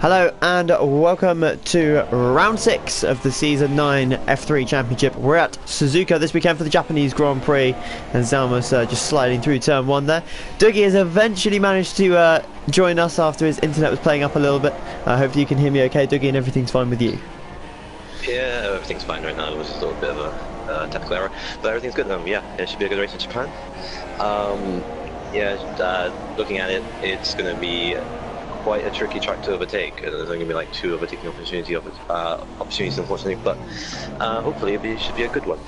Hello and welcome to round 6 of the Season 9 F3 Championship. We're at Suzuka this weekend for the Japanese Grand Prix, and Zalmus just sliding through turn 1 there. Dougie has eventually managed to join us after his internet was playing up a little bit. Hopefully you can hear me okay, Dougie, and everything's fine with you. Yeah, everything's fine right now. It was just a little bit of a technical error, but everything's good. Yeah, it should be a good race in Japan. Looking at it, it's going to be quite a tricky track to overtake. There's only going to be like 2 overtaking opportunities, unfortunately, but hopefully it should be a good one.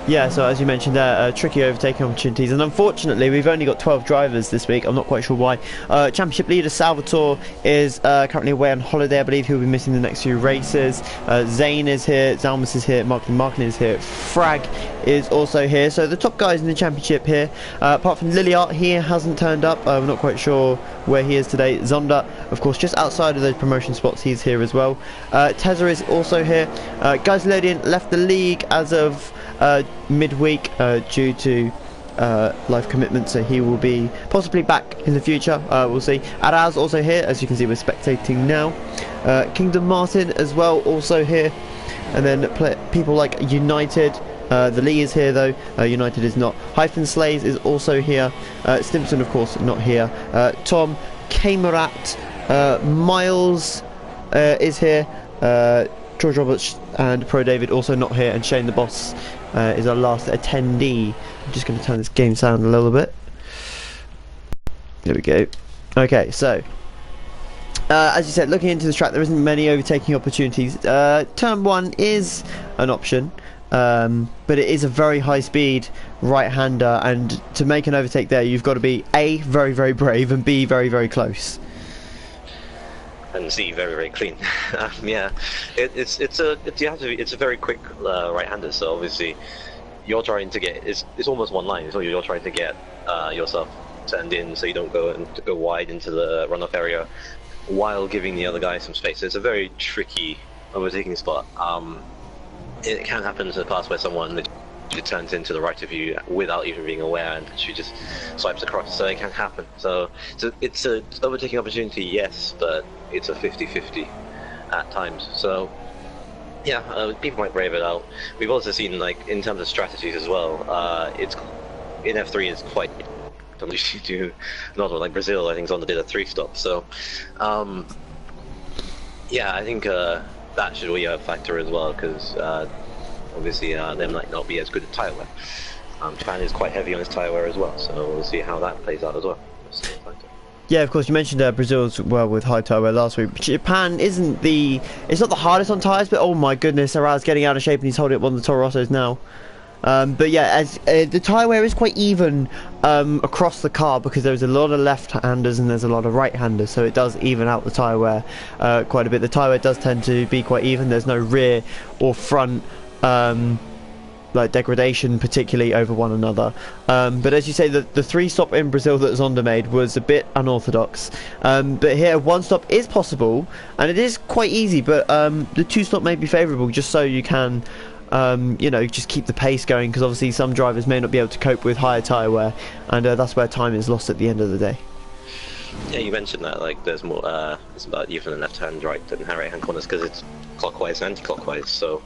Yeah, so as you mentioned there, tricky overtaking opportunities, and unfortunately we've only got 12 drivers this week. I'm not quite sure why. Championship leader Salvatore is currently away on holiday. I believe he'll be missing the next few races. Zane is here, Zalmus is here, Martin is here, Frag is also here. So the top guys in the championship here, apart from Liliart, he hasn't turned up. We're not quite sure where he is today. Zonda, of course, just outside of those promotion spots, he's here as well. Tezza is also here. Geislodian left the league as of midweek due to life commitments, so he will be possibly back in the future. We'll see. Araz also here, as you can see we're spectating now. Kingdom Martin as well also here, and then people like United. The Lee is here though, United is not. Hyphen Slays is also here. Stimson of course not here. Tom, Kamerat, Miles is here. George Roberts and Pro David also not here, and Shane the Boss is our last attendee. I'm just going to turn this game sound a little bit. There we go. Okay, so as you said, looking into the track, there isn't many overtaking opportunities. Turn 1 is an option, but it is a very high speed right-hander, and to make an overtake there you've got to be A, very very brave, and B, very very close. And C, very very clean. Yeah, it's a very quick right-hander. So obviously, you're trying to get it's almost one line. So you're trying to get yourself turned in, so you don't go wide into the runoff area, while giving the other guy some space. It's a very tricky overtaking spot. It can happen in the past where someone turns into the right of you without even being aware, and she just swipes across, so it can happen. So it's an overtaking opportunity, yes, but it's a 50-50 at times. So yeah, people might brave it out. We've also seen, like, in terms of strategies as well, it's in F3 is quite usually do not like Brazil. I think Zonda did a 3-stop, so yeah, I think that should be a factor as well, because obviously they might not be as good at tyre wear. Japan is quite heavy on its tyre wear as well, so we'll see how that plays out as well. Yeah, of course, you mentioned Brazil as well with high tyre wear last week. Japan isn't it's not the hardest on tyres, but oh my goodness, Araz getting out of shape and he's holding up one of the Toro Rossos now. But yeah, as the tyre wear is quite even across the car, because there's a lot of left-handers and there's a lot of right-handers, so it does even out the tyre wear quite a bit. The tyre wear does tend to be quite even. There's no rear or front like degradation particularly over one another, but as you say, the 3-stop in Brazil that Zonda made was a bit unorthodox, but here 1-stop is possible and it is quite easy, but the 2-stop may be favourable, just so you can you know, just keep the pace going, because obviously some drivers may not be able to cope with higher tyre wear, and that's where time is lost at the end of the day. Yeah, you mentioned that, like, there's more, it's about even in left-hand, right, and right-hand corners, because it's clockwise and anti-clockwise, so,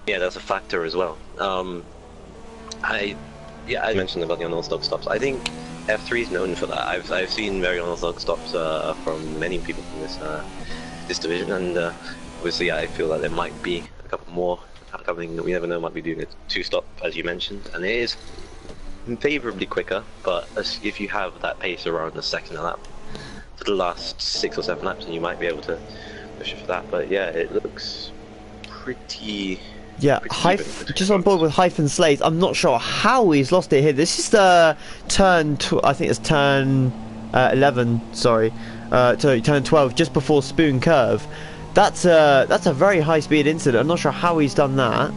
yeah, that's a factor as well. I mentioned about the unorthodox stops. I think F3 is known for that. I've seen very unorthodox stops from many people from this division, and obviously I feel that there might be a couple more coming. We never know, might be doing a 2-stop, as you mentioned, and it is favourably quicker, but if you have that pace around the second lap for the last 6 or 7 laps, then you might be able to push it for that. But yeah, it looks pretty. Yeah, just on board with Hyphen Slays. I'm not sure how he's lost it here. This is the turn. I think it's turn 11. Sorry, turn 12, just before Spoon Curve. That's a very high-speed incident. I'm not sure how he's done that.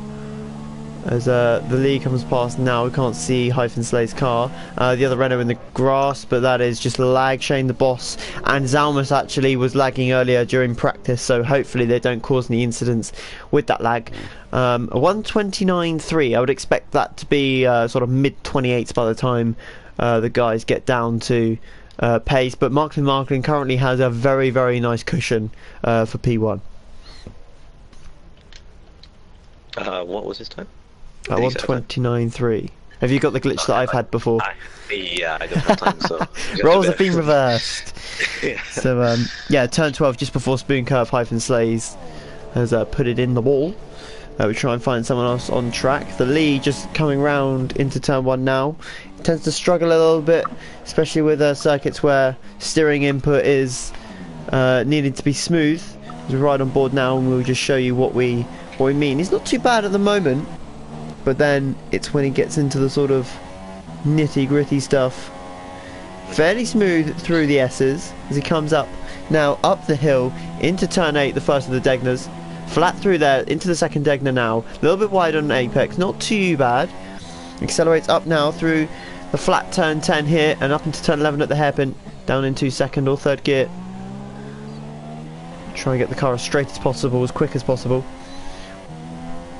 As the lead comes past now, we can't see Hyphen Slay's car. The other Renault in the grass, but that is just lag. Shane the Boss and Zalmus actually was lagging earlier during practice, so hopefully they don't cause any incidents with that lag. 129.3, I would expect that to be sort of mid-28s by the time the guys get down to pace, but Marklin currently has a very, very nice cushion for P1. What was his time? 1:29.3. Have you got the glitch that I've had before? Yeah, I don't have time, so... Roles have been reversed. Yeah. So, yeah, turn 12 just before Spoon Curve Slays has put it in the wall. We try and find someone else on track. The lead just coming round into turn 1 now. It tends to struggle a little bit, especially with circuits where steering input is needed to be smooth. We're right on board now, and we'll just show you what we mean. He's not too bad at the moment, but then it's when he gets into the sort of nitty-gritty stuff. Fairly smooth through the S's as he comes up now up the hill into turn 8, the first of the Degners. Flat through there into the second Degner now. A little bit wide on apex, not too bad. Accelerates up now through the flat turn 10 here and up into turn 11 at the hairpin. Down into second or third gear. Try and get the car as straight as possible, as quick as possible.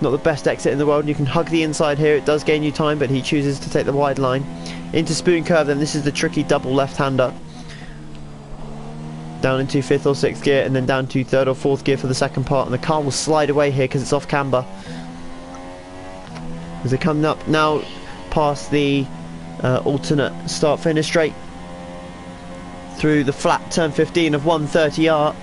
Not the best exit in the world. You can hug the inside here. It does gain you time, but he chooses to take the wide line. Into Spoon Curve then. This is the tricky double left-hander. Down into 5th or 6th gear, and then down to 3rd or 4th gear for the second part. And the car will slide away here because it's off camber. As they come up now past the alternate start-finish straight. Through the flat turn 15 of 130R.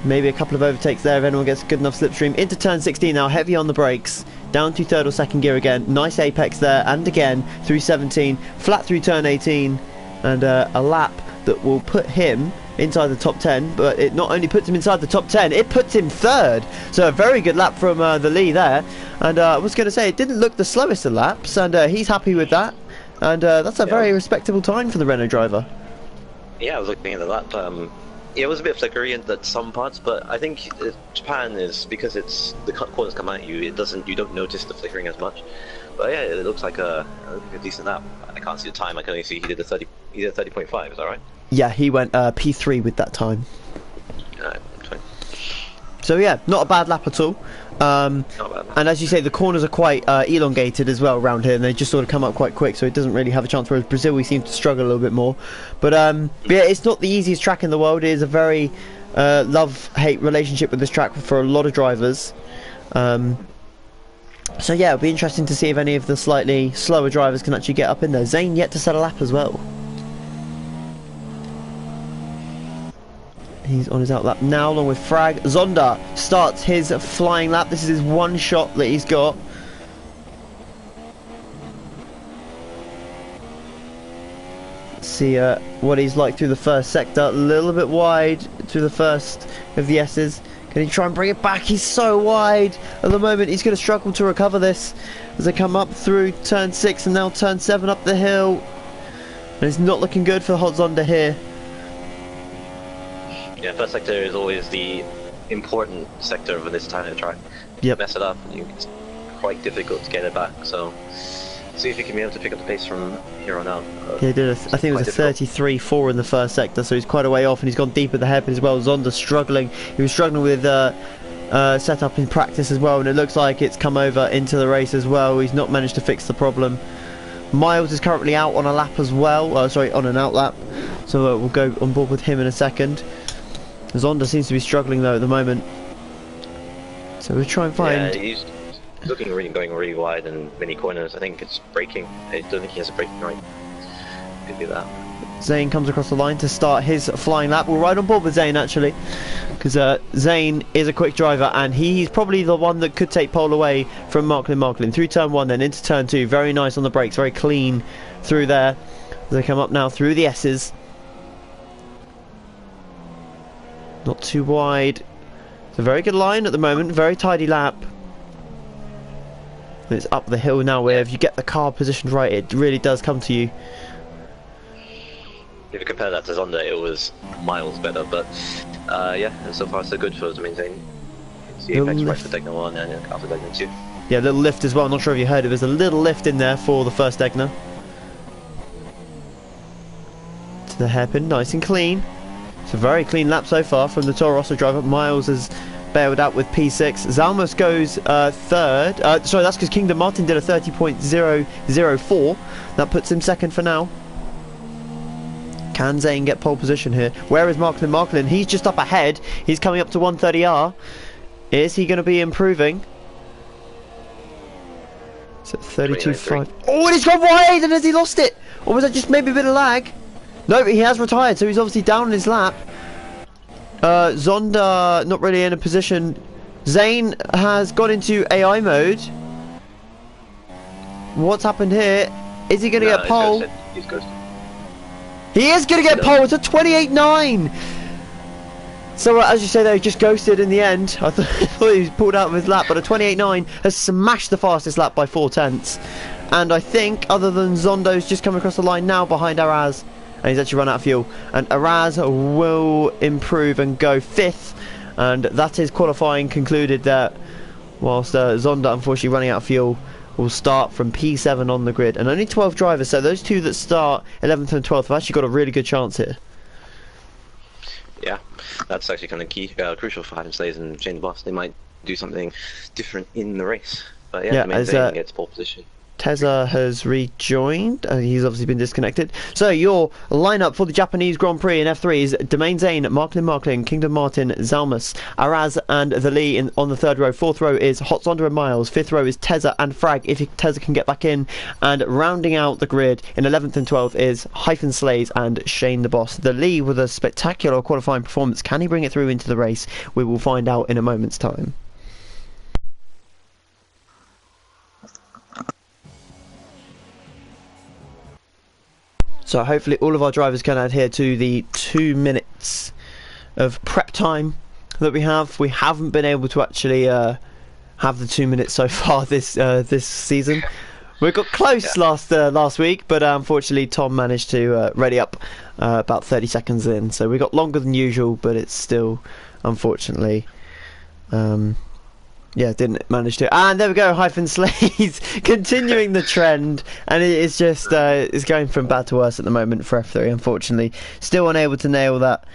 Maybe a couple of overtakes there if anyone gets a good enough slipstream. Into turn 16 now, heavy on the brakes. Down to 3rd or 2nd gear again. Nice apex there, and again through 17. Flat through turn 18. And a lap that will put him inside the top 10. But it not only puts him inside the top 10, it puts him 3rd. So a very good lap from the Lee there. And I was going to say, it didn't look the slowest of laps. And he's happy with that. And that's a very respectable time for the Renault driver. Yeah, I was looking at the lap. Yeah, it was a bit flickery in some parts, but I think Japan is, because it's the corners come at you, you don't notice the flickering as much. But yeah, it looks like a decent lap. I can't see the time. I can only see he did 30.5. Is that right? Yeah, he went P3 with that time. Fine. So yeah, not a bad lap at all. And as you say, the corners are quite elongated as well around here, and they just sort of come up quite quick, so it doesn't really have a chance. Whereas Brazil, we seem to struggle a little bit more. But yeah, it's not the easiest track in the world. It is a very love-hate relationship with this track for a lot of drivers. So yeah, it'll be interesting to see if any of the slightly slower drivers can actually get up in there. Zane yet to set a lap as well. He's on his outlap now along with Frag. Zonda starts his flying lap. This is his one shot that he's got. Let's see what he's like through the first sector. A little bit wide through the first of the S's. Can he try and bring it back? He's so wide at the moment. He's going to struggle to recover this as they come up through turn 6 and now turn 7 up the hill. And it's not looking good for Hot Zonda here. Yeah, first sector is always the important sector of this kind of track. Yep. Mess it up, and it's quite difficult to get it back. So, see if he can be able to pick up the pace from here on out. Yeah, he did. I think it was a 33.4 in the first sector, so he's quite a way off, and he's gone deep at the hairpin as well. Zonda struggling. He was struggling with setup in practice as well, and it looks like it's come over into the race as well. He's not managed to fix the problem. Miles is currently out on a lap as well. Sorry, on an out lap. So we'll go on board with him in a second. Zonda seems to be struggling though at the moment, so we'll try and find. Yeah, he's going really wide in many corners. I think it's braking. I don't think he has a braking right. Could be that. Zane comes across the line to start his flying lap. We're right on board with Zane actually, because Zane is a quick driver and he's probably the one that could take pole away from Marklin through turn 1, then into turn 2. Very nice on the brakes, very clean through there. As they come up now through the S's. Not too wide. It's a very good line at the moment, very tidy lap. And it's up the hill now where if you get the car positioned right, it really does come to you. If you compare that to Zonda, it was miles better, but yeah, so far so good for us to maintain. See apex right for Degner 1 and after Degner 2. Yeah, a little lift as well. I'm not sure if you heard it. There's a little lift in there for the first Degner. To the hairpin, nice and clean. It's a very clean lap so far from the Toro Rosso driver. Miles has bailed out with P6. Zalmas goes 3rd. Sorry, that's because Kingdom Martin did a 30.004. That puts him 2nd for now. Can Zane get pole position here? Where is Marklin? Marklin, he's just up ahead. He's coming up to 130R. Is he going to be improving? It's at 32.5. Oh, and he's gone wide, and has he lost it? Or was that just maybe a bit of lag? No, he has retired, so he's obviously down on his lap. Zonda not really in a position. Zane has gone into AI mode. What's happened here? Is he going to get pole? He's ghosted. He is going to get pole. It's a 28.9. So as you say, they just ghosted in the end. I thought he was pulled out of his lap, but a 28.9 has smashed the fastest lap by 0.4. And I think, other than Zondo's just coming across the line now behind Araz, and he's actually run out of fuel. And Araz will improve and go 5th. And that is qualifying concluded that whilst Zonda, unfortunately running out of fuel, will start from P7 on the grid. And only 12 drivers, so those two that start 11th and 12th have actually got a really good chance here. Yeah, that's actually kind of key, crucial for Hyphen Slays and Shane the Boss. They might do something different in the race. But yeah, Domain Zane gets pole position. Teza has rejoined. He's obviously been disconnected. So your lineup for the Japanese Grand Prix in F3 is Domain Zane, Marklin, Kingdom Martin, Zalmus, Araz and the Lee on the 3rd row. 4th row is Hot Zonda and Miles. 5th row is Teza and Frag if Teza can get back in. And rounding out the grid in 11th and 12th is Hyphen Slays and Shane the Boss. The Lee with a spectacular qualifying performance. Can he bring it through into the race? We will find out in a moment's time. So hopefully all of our drivers can adhere to the 2 minutes of prep time that we have. We haven't been able to actually have the 2 minutes so far this season. We got close last week, but unfortunately Tom managed to ready up about 30 seconds in. So we got longer than usual, but it's still unfortunately yeah, didn't manage to. And there we go, Hyphen Slays continuing the trend, and it is just it's going from bad to worse at the moment for F3. Unfortunately, still unable to nail that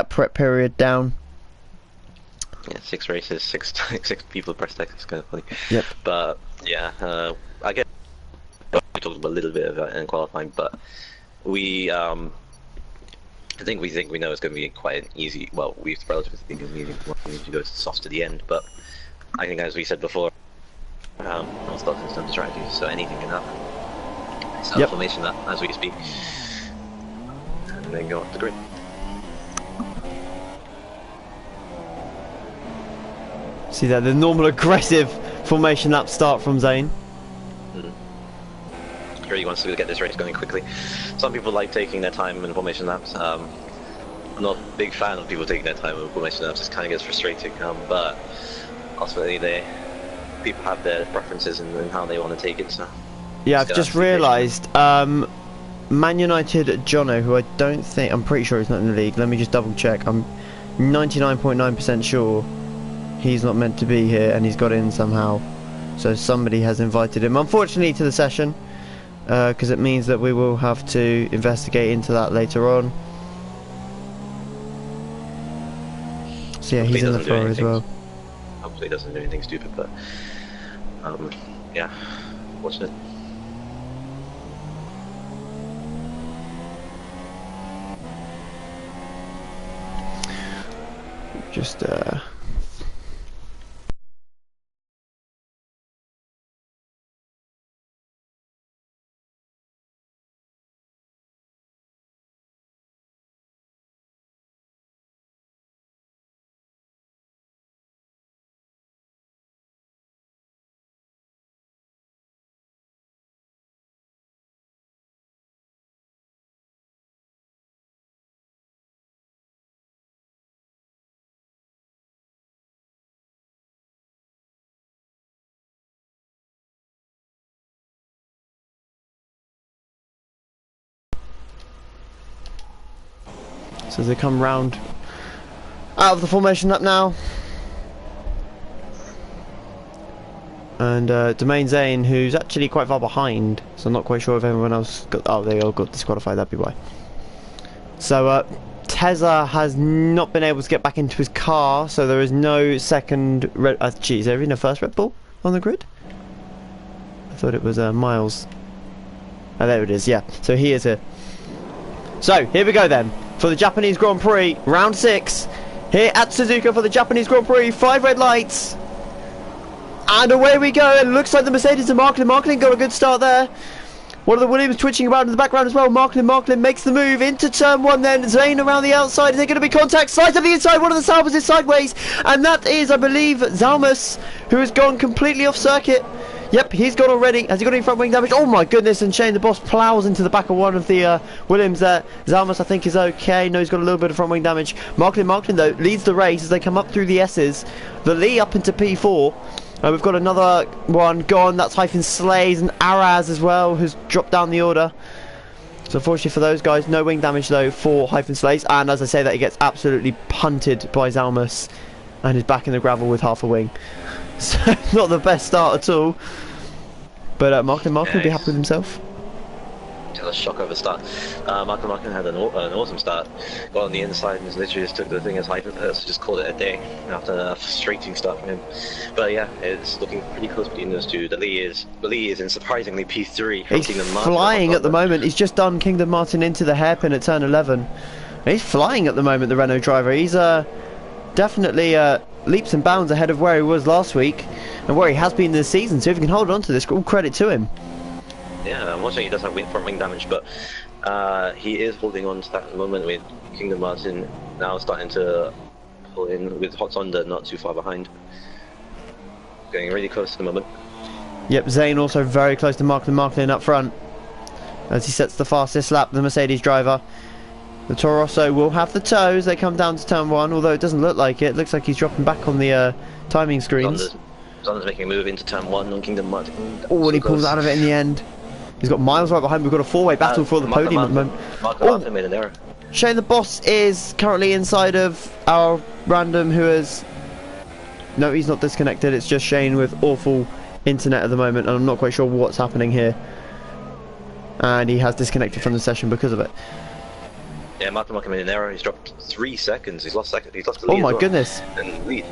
prep period down. Yeah, 6 races, six people per stack. It's kind of funny. Yep. But yeah, I guess we talked about a little bit of that in qualifying, but we I think we know it's going to be quite an easy. Well, we relatively think it's going to go soft to the end, but I think, as we said before, all starts in some strategies, so anything can happen. So formation that as we speak, and then go up the grid. See that, the normal aggressive formation lap start from Zane. Really wants to get this race going quickly. Some people like taking their time in formation laps. I'm not a big fan of people taking their time in formation laps. It kind of gets frustrating, but ultimately people have their preferences and how they want to take it. So yeah, I've just realised Man United Jono, who I'm pretty sure he's not in the league. Let me just double check. I'm 99.9% sure he's not meant to be here, and he's got in somehow. So somebody has invited him, unfortunately, to the session, because it means that we will have to investigate into that later on. So yeah, he's in the floor as well. Hopefully doesn't do anything stupid, but yeah, fortunate. Just so they come round out of the formation lap now, and Domain Zane, who's actually quite far behind, so I'm not quite sure if everyone else got. Oh, they all got disqualified. That'd be why. So Teza has not been able to get back into his car, so there is no second red. Geez, there even a first Red Bull on the grid? I thought it was Miles. Oh, there it is. Yeah. So he is here. So, here we go then, for the Japanese Grand Prix, round 6, here at Suzuka for the Japanese Grand Prix, 5 red lights, and away we go. It looks like the Mercedes and Marklin got a good start there. One of the Williams twitching around in the background as well. Marklin makes the move into turn 1 then. Zane around the outside. Is there going to be contact? Slides to the inside. One of the Salvas is sideways. And that is, I believe, Zalmas, who has gone completely off circuit. Yep, he's gone already. Has he got any front wing damage? Oh my goodness, and Shane the Boss ploughs into the back of one of the Williams there. Zalmas, I think, is okay. No, he's got a little bit of front wing damage. Marklin, though, leads the race as they come up through the S's. The Lee up into P4. We've got another one gone. That's Hyphen Slays and Araz as well, who's dropped down the order. So unfortunately for those guys, no wing damage though for Hyphen Slays. And as I say that, he gets absolutely punted by Zalmas and is back in the gravel with half a wing. So not the best start at all. But Marklin will be happy with himself. A shock of a start. Marklin had an awesome start. Got on the inside and literally just took the thing as Hyphen just called it a day after a frustrating start from him. But yeah, it's looking pretty close between those two. The Lee is in surprisingly P3. He's flying at the moment. He's just done Kingdom Martin into the hairpin at turn 11. He's flying at the moment, the Renault driver. He's definitely leaps and bounds ahead of where he was last week and where he has been this season. So if he can hold on to this, all credit to him. Yeah, unfortunately he does have front wing damage, but he is holding on to that at the moment with Kingdom Martin now starting to pull in with Hot Zonda not too far behind. Getting really close at the moment. Yep, Zane also very close to Marklin up front as he sets the fastest lap, the Mercedes driver. The Toro Rosso will have the toes. They come down to turn 1, although it doesn't look like it. It looks like he's dropping back on the timing screens. Zonda's making a move into turn 1 on Kingdom Martin. Oh, and he pulls out of it in the end. He's got Miles right behind. We've got a 4-way battle for the podium at the moment. Martin made an error. Shane the Boss is currently inside of our random who has... No, he's not disconnected. It's just Shane with awful internet at the moment, and I'm not quite sure what's happening here. And he has disconnected from the session because of it. Yeah, Martin made an error. He's dropped 3 seconds. He's lost the lead. Oh my goodness. And lead.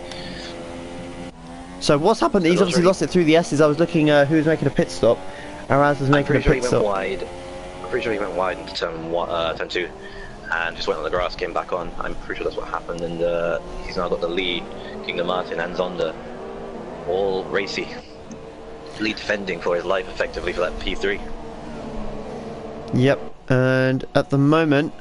So what's happened? He's obviously lost it through the S's. I was looking who was making a pit stop. Araz was making a pit stop. I'm pretty sure he went wide into turn 2 and just went on the grass, came back on. I'm pretty sure that's what happened, and he's now got the lead. Kingdom Martin and Zonda all racy. Lead defending for his life effectively for that P3. Yep, and at the moment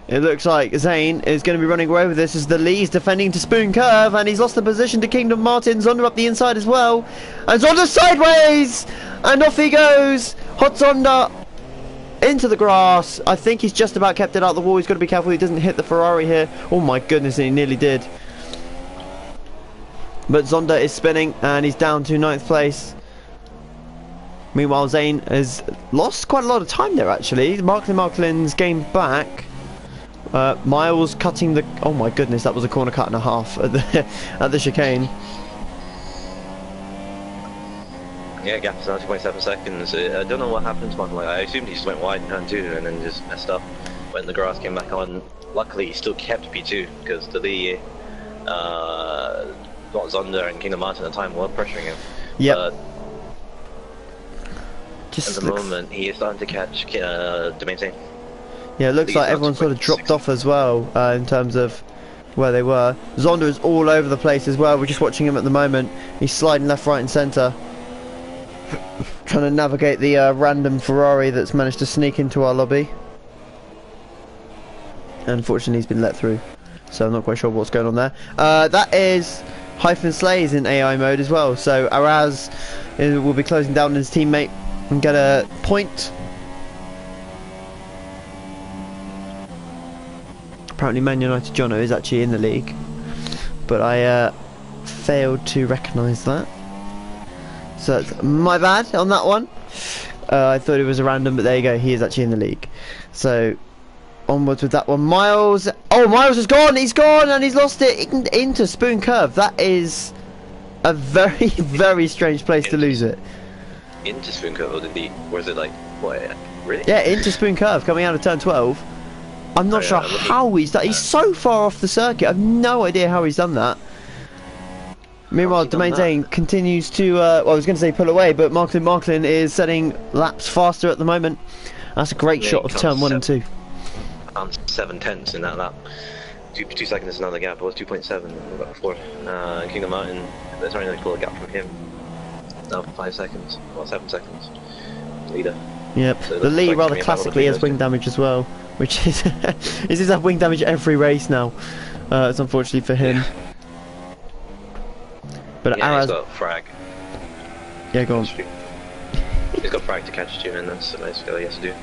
it looks like Zane is going to be running away with this as the Lee's defending to Spoon Curve, and he's lost the position to Kingdom Martin. Zonda up the inside as well, and Zonda sideways, and off he goes. Hot Zonda into the grass. I think he's just about kept it out the wall. He's got to be careful he doesn't hit the Ferrari here. Oh my goodness, and he nearly did. But Zonda is spinning, and he's down to 9th place. Meanwhile, Zane has lost quite a lot of time there actually. Marklin's gained back. Miles cutting the... Oh my goodness, that was a corner cut and a half at the chicane. Yeah, gap is now 2.7 seconds. I don't know what happened to Marklin. I assumed he just went wide in turn 2 and then just messed up when the grass came back on. Luckily, he still kept P2 because the Lee got Zonda and Kingdom Martin at the time were pressuring him. Yep. At the moment, he is starting to catch the maintain. Yeah, it looks like everyone sort of dropped off as well in terms of where they were. Zonda is all over the place as well. We're just watching him at the moment. He's sliding left, right and centre. Trying to navigate the random Ferrari that's managed to sneak into our lobby. Unfortunately, he's been let through. So I'm not quite sure what's going on there. That is Hyphen Slays in AI mode as well. So Araz will be closing down his teammate and get a point. Apparently Man United Jono is actually in the league, but I failed to recognise that, so that's my bad on that one. I thought it was a random, but there you go, he is actually in the league. So onwards with that one. Miles, oh, Miles is gone, he's gone, and he's lost it into Spoon Curve. That is a very very strange place to lose it. Into Spoon Curve, or did he, or is it like, what, really? Yeah, into Spoon Curve coming out of turn 12. I'm not sure how he's done. He's so far off the circuit. I've no idea how he's done that. Meanwhile, Domain Zane continues to. Well, I was going to say pull away, but Marklin is setting laps faster at the moment. That's a great shot of turn 1 and 2. around 7/10 in that lap. 2 seconds is another gap. It was 2.7 before. Kingdom Mountain, they're trying to pull a gap from him. Now 5 seconds, well 7 seconds. Leader. Yep. So the lead like rather classically has wing damage as well, which is he seems to have wing damage every race now. It's unfortunately for him. But yeah, Araz, he's got frag. Yeah, go on. He's got frag to catch too, and that's a nice skill he has to do.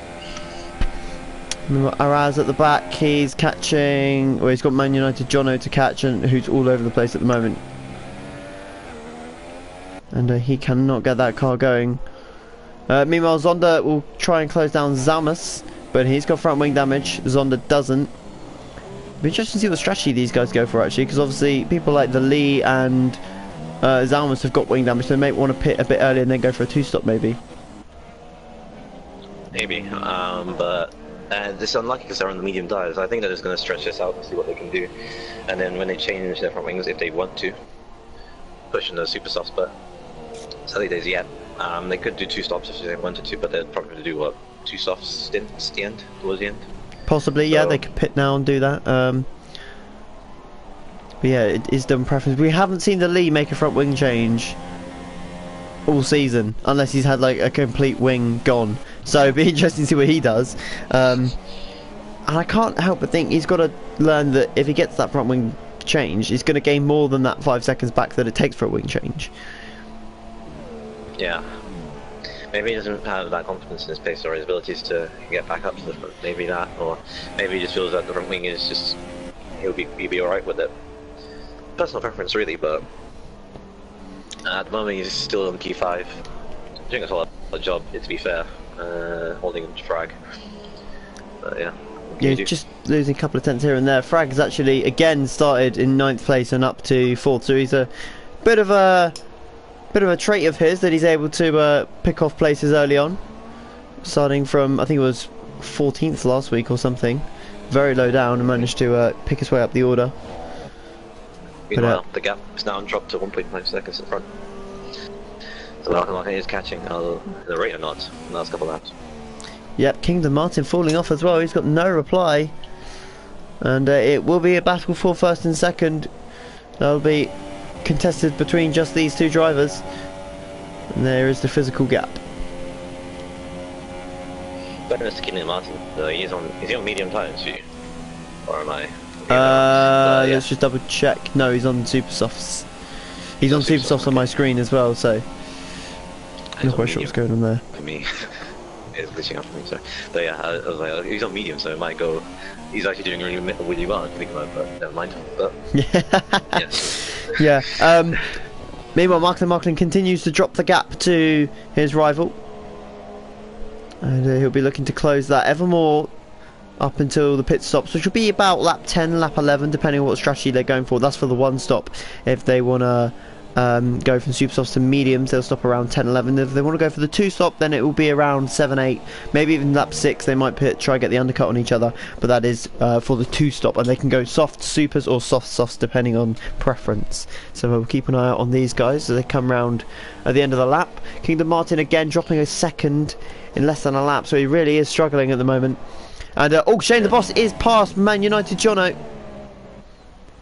Araz at the back, he's catching. Well, he's got Man United Jono to catch, and who's all over the place at the moment. And he cannot get that car going. Meanwhile, Zonda will try and close down Zamas, but he's got front wing damage. Zonda doesn't. It'll be interesting to see what strategy these guys go for actually, because obviously people like the Lee and Zamas have got wing damage, so they may want to pit a bit earlier and then go for a 2-stop maybe. Maybe, but it's unlucky because they're on the medium tires. I think they're just going to stretch this out and see what they can do, and then when they change their front wings, if they want to, push in the super softs. But early days yet. They could do 2 stops if they wanted to, but they're probably going to do what, 2 softs stints towards the end. Possibly, so, yeah, they could pit now and do that. But yeah, it is done preference. We haven't seen the Lee make a front wing change all season, unless he's had like a complete wing gone. So it'd be interesting to see what he does. And I can't help but think he's got to learn that if he gets that front wing change, he's going to gain more than that 5 seconds back that it takes for a wing change. Yeah. Maybe he doesn't have that confidence in his pace or his abilities to get back up to the front. Maybe that, or maybe he just feels that the front wing is just he'll be alright with it. Personal preference, really, but at the moment he's still on P5. Doing a solid job, to be fair, holding frag. But yeah. Yeah, he's just losing a couple of tenths here and there. Frag has actually again started in 9th place and up to 4th, so he's a bit of a trait of his that he's able to pick off places early on, starting from I think it was 14th last week or something, very low down, and managed to pick his way up the order. Meanwhile, the gap is now dropped to 1.5 seconds in front. So Malcolm is catching the rate or not in the last couple of laps. Yep, Kingdom Martin falling off as well. He's got no reply, and it will be a battle for first and second. That'll be contested between just these 2 drivers, and there is the physical gap. Fairness to Kingdom Martin, is he on medium tyres for you? Or am I? Yeah. Let's just double check. No, he's on super softs. He's on super softs on my screen as well, so I'm not quite sure what's going on there. For me, it's glitching out for me. Sorry, but yeah, I was like, he's on medium, so it might go. He's actually doing really well. I think about it, but never mind. But yeah. Yeah. Meanwhile, Marklin continues to drop the gap to his rival, and he'll be looking to close that ever more up until the pit stops, which will be about lap 10, lap 11, depending on what strategy they're going for. That's for the 1 stop. If they want to go from super softs to mediums, they'll stop around 10, 11. If they want to go for the 2 stop, then it will be around 7, 8, maybe even lap 6. They might try and get the undercut on each other, but that is for the 2 stop, and they can go soft supers or soft softs depending on preference. So we'll keep an eye out on these guys as they come round at the end of the lap. Kingdom Martin again dropping a second in less than a lap, so he really is struggling at the moment. And Shane the Boss is past Man United Jono.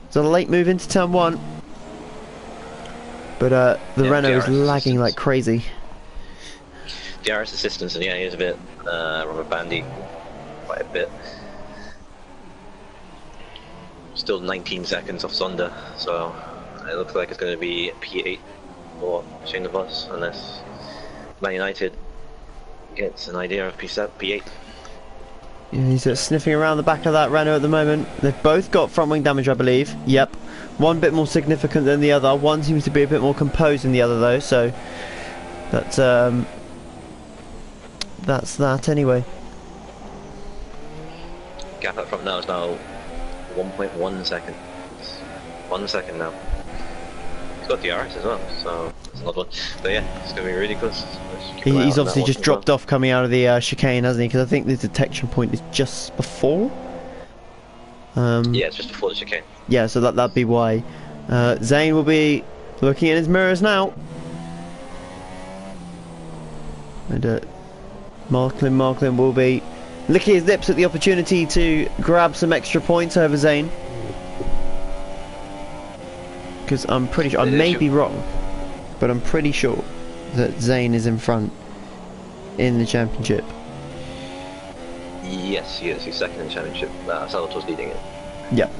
It's a late move into turn 1. But the Renault is lagging like crazy. DRS assistance, and yeah, he's a bit rubber bandy, quite a bit. Still 19 seconds off Zonda, so it looks like it's going to be P8 for Shane the Boss, unless Man United gets an idea of P8. Yeah, he's sniffing around the back of that Renault at the moment. They've both got front wing damage, I believe. Yep. One bit more significant than the other. One seems to be a bit more composed than the other, though. So that's that anyway. Gap up front now is now 1.1 seconds. 1 second now. He's got DRS as well, so that's another one. But yeah, it's going to be really close. He's obviously just dropped off coming out of the chicane, hasn't he? Because I think the detection point is just before. Yeah, it's just before the chicane. Yeah, so that'd be why. Zane will be looking in his mirrors now. And Marklin will be licking his lips at the opportunity to grab some extra points over Zane. Because I'm pretty sure, I may be wrong, but I'm pretty sure that Zane is in front in the championship. Yes, he's second in the championship. Salvatore's leading it. Yeah.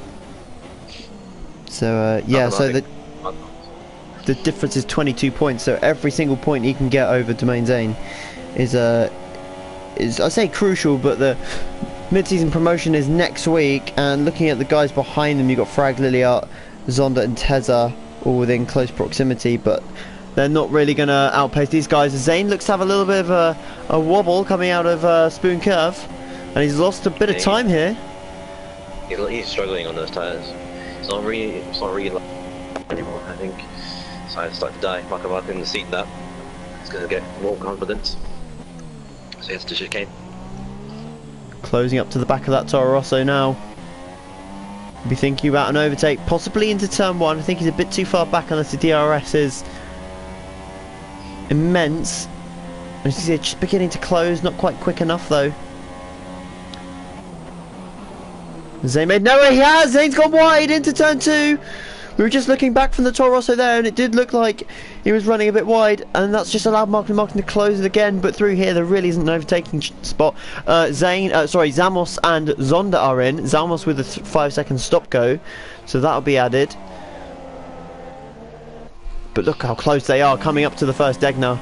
So yeah, so the difference is 22 points. So every single point he can get over Domain Zane is I say crucial, but the mid-season promotion is next week. And looking at the guys behind them, you've got Frag, Liliart, Zonda and Tezza all within close proximity, but they're not really going to outpace these guys. Zane looks to have a little bit of a wobble coming out of Spoon Curve, and he's lost a bit of time here. He's struggling on those tyres. It's not really anymore. I think tyres start to die. Mark in the seat that he's going to get more confidence. So he has to chicane. Closing up to the back of that Toro Rosso now. Be thinking about an overtake, possibly into turn 1. I think he's a bit too far back unless the DRS is immense. And you see it just beginning to close, not quite quick enough though. Zane made no way, he has! Zane's gone wide into turn 2. We were just looking back from the Toro Rosso there, and it did look like he was running a bit wide, and that's just allowed Martin to close it again. But through here, there really isn't an overtaking spot. Zamos and Zonda are in. Zamos with a 5-second stop go, so that'll be added. But look how close they are, coming up to the first egg now.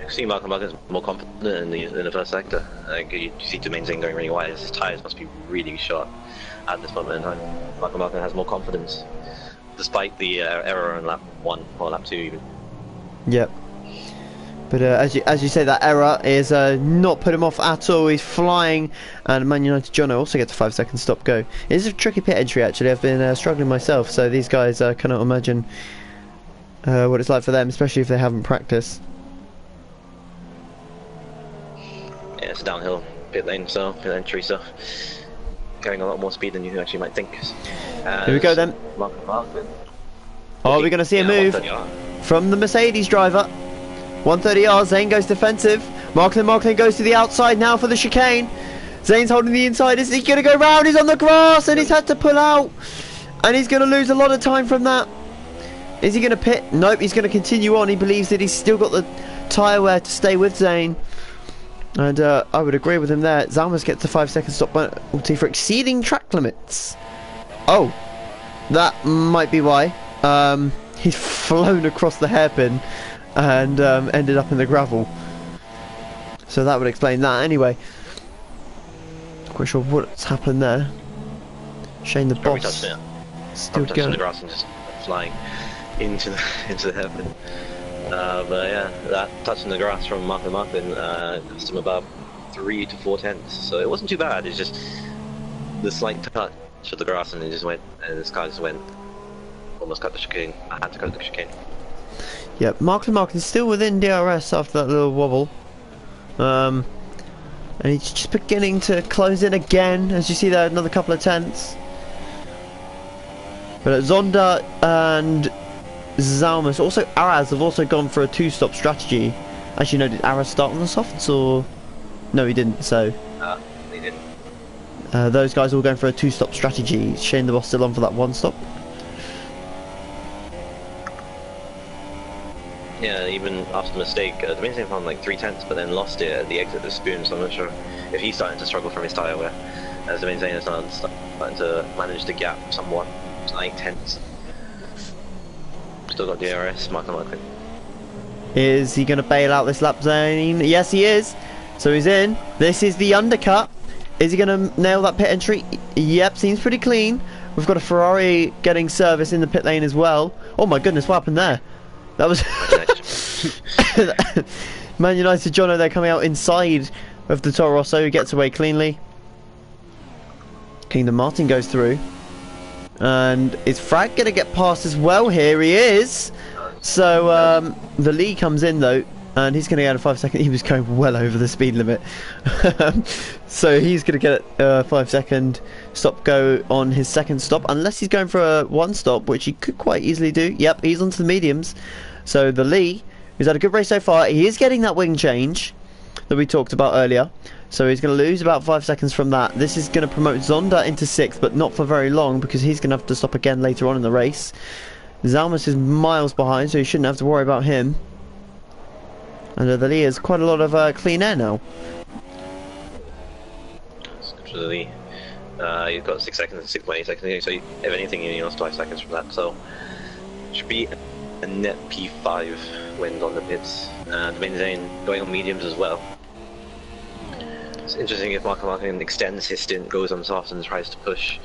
You see Mark is more confident in the first sector. You see Domain Zane going really wide. His tyres must be really short at this moment in time. Mark has more confidence, despite the error in lap 1 or lap 2 even. Yep. But as you say, that error is not put him off at all. He's flying, and Man United Jono also gets a 5-second stop go. It is a tricky pit entry actually. I've been struggling myself, so these guys cannot imagine what it's like for them, especially if they haven't practiced. Yeah, it's a downhill pit lane, so pit entry, so carrying a lot more speed than you actually might think. Here we go then. Oh, we're going to see a move from the Mercedes driver. 130R, Zane goes defensive. Marklin goes to the outside now for the chicane. Zane's holding the inside. Is he going to go round? He's on the grass and he's had to pull out. And he's going to lose a lot of time from that. Is he going to pit? Nope, he's going to continue on. He believes that he's still got the tyre wear to stay with Zane. And I would agree with him there. Zalmas gets the 5-second stop penalty for exceeding track limits. Oh, that might be why. He's flown across the hairpin and ended up in the gravel. So that would explain that. Anyway, not quite sure what's happened there. Shane the boss still going. The grass and just flying into the hairpin. But yeah, that touch in the grass from Martin cost him about 3 to 4 tenths. So it wasn't too bad. It's just the slight touch of the grass, and it just went, and this guy just went, almost cut the chicane. I had to cut the chicane. Yep, Martin still within DRS after that little wobble. And he's just beginning to close in again, as you see there, another couple of tenths. But Zonda and Zalmas, also Araz, have also gone for a 2-stop strategy. Actually, no, did Araz start on the softs or? No, he didn't, so. He didn't. Those guys all going for a 2-stop strategy. Shane the boss still on for that 1-stop. Yeah, even after the mistake, the main thing found like 3 tenths, but then lost it at the exit of the spoon, so I'm not sure if he's starting to struggle from his tyre wear, as the main thing is starting to manage the gap somewhat. It's 9 tenths. Still got DRS, Martin. Is he going to bail out this lap, Zane? Yes, he is. So he's in. This is the undercut. Is he going to nail that pit entry? Yep, seems pretty clean. We've got a Ferrari getting service in the pit lane as well. Oh my goodness, what happened there? That was Man United Jono there coming out inside of the Toro Rosso, who gets away cleanly. Kingdom Martin goes through. And is Frag going to get past as well? Here he is. So the Lee comes in though, and he's going to get a 5-second. He was going well over the speed limit. So he's going to get a 5-second stop go on his second stop, unless he's going for a 1-stop, which he could quite easily do. Yep, he's onto the mediums. So the Lee, who's had a good race so far, he is getting that wing change. that we talked about earlier. So he's going to lose about 5 seconds from that. This is going to promote Zonda into 6th, but not for very long because he's going to have to stop again later on in the race. Zalmas is miles behind, so you shouldn't have to worry about him. And the lead is quite a lot of clean air now. Absolutely. You've got 6 seconds and 6.8 seconds, so if anything you lost 5 seconds from that, so should be a net P5 win on the pits. Domain Zane going on mediums as well. It's interesting if Martin extends his stint, goes on soft and tries to push.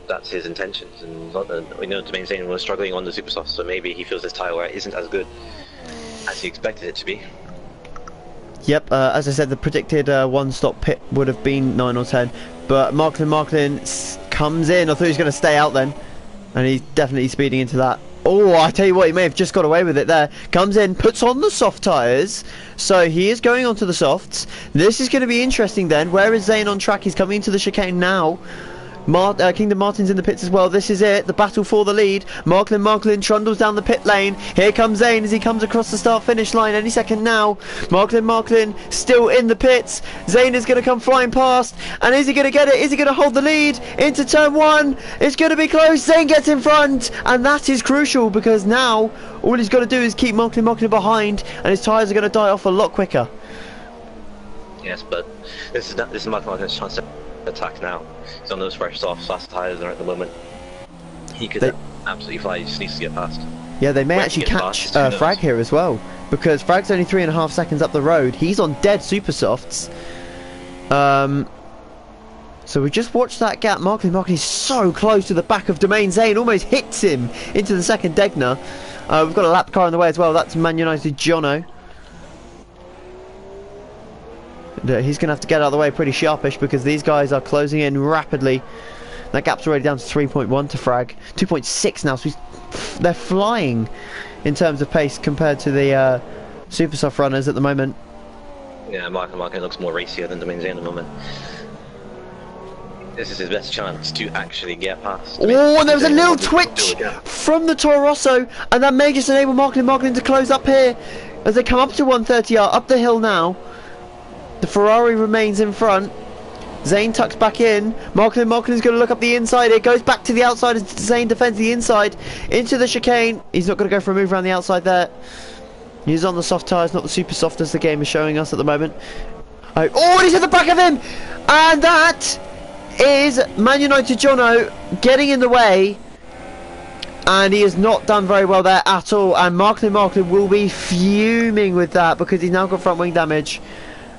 That's his intentions, and we know Domain Zane was struggling on the super soft, so maybe he feels his tyre wear isn't as good as he expected it to be. Yep, as I said, the predicted one-stop pit would have been 9 or 10, but Marklin comes in. I thought he was going to stay out then, and he's definitely speeding into that. Oh, I tell you what, he may have just got away with it there. Comes in, puts on the soft tyres, so he is going onto the softs. This is going to be interesting then. Where is Zane on track? He's coming into the chicane now. Kingdom Martin's in the pits as well. This is it, the battle for the lead. Marklin trundles down the pit lane. Here comes Zane as he comes across the start-finish line any second now. Marklin still in the pits. Zane is going to come flying past, and is he going to get it? Is he going to hold the lead into turn 1? It's going to be close. Zane gets in front, and that is crucial because now all he's got to do is keep Marklin behind, and his tyres are going to die off a lot quicker. Yes, but this is Marklin's chance to attack now. He's on those fresh soft fast tyres at the moment. He could absolutely fly, he just needs to get past. Yeah, they may actually catch Frag here as well, because Frag's only 3.5 seconds up the road. He's on dead super softs. So we just watched that gap. Marklin is so close to the back of Domain Zane, almost hits him into the second Degner. We've got a lap car on the way as well. That's Man United Jono. He's going to have to get out of the way pretty sharpish because these guys are closing in rapidly. That gap's already down to 3.1 to Frag. 2.6 now, so they're flying in terms of pace compared to the super soft runners at the moment. Yeah, Marklin looks more racier than Domain Zane at the moment. This is his best chance to actually get past. Oh, and there was a little twitch from the Toro Rosso, and that may just enable Marklin to close up here as they come up to 130R, up the hill now. The Ferrari remains in front. Zane tucks back in. Marklin's going to look up the inside. It goes back to the outside as Zane defends the inside into the chicane. He's not going to go for a move around the outside there. He's on the soft tyres, not the super soft as the game is showing us at the moment. Oh, he's at the back of him! And that is Man United Jono getting in the way. And he has not done very well there at all. And Marklin will be fuming with that because he's now got front wing damage.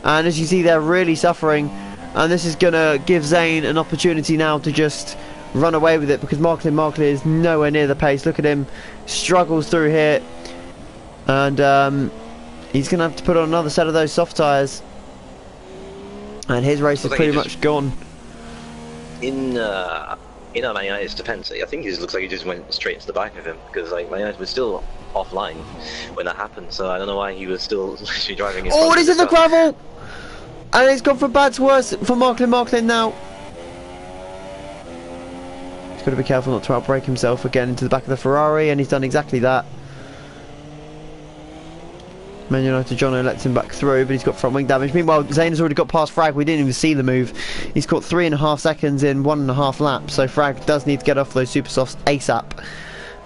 And as you see, they're really suffering. And this is going to give Zane an opportunity now to just run away with it because Marklin is nowhere near the pace. Look at him, struggles through here. And he's going to have to put on another set of those soft tyres. And his race is pretty much gone. In our Man United's defence, I think it looks like he just went straight to the back of him because Man United was still offline when that happened, so I don't know why he was still literally driving. Oh, it is in the gravel! And it's gone from bad to worse for Marklin now. He's got to be careful not to outbrake himself again into the back of the Ferrari, and he's done exactly that. Man United Jono lets him back through, but he's got front wing damage. Meanwhile, Zane has already got past Frag. We didn't even see the move. He's caught 3.5 seconds in 1.5 laps, so Frag does need to get off those super softs ASAP.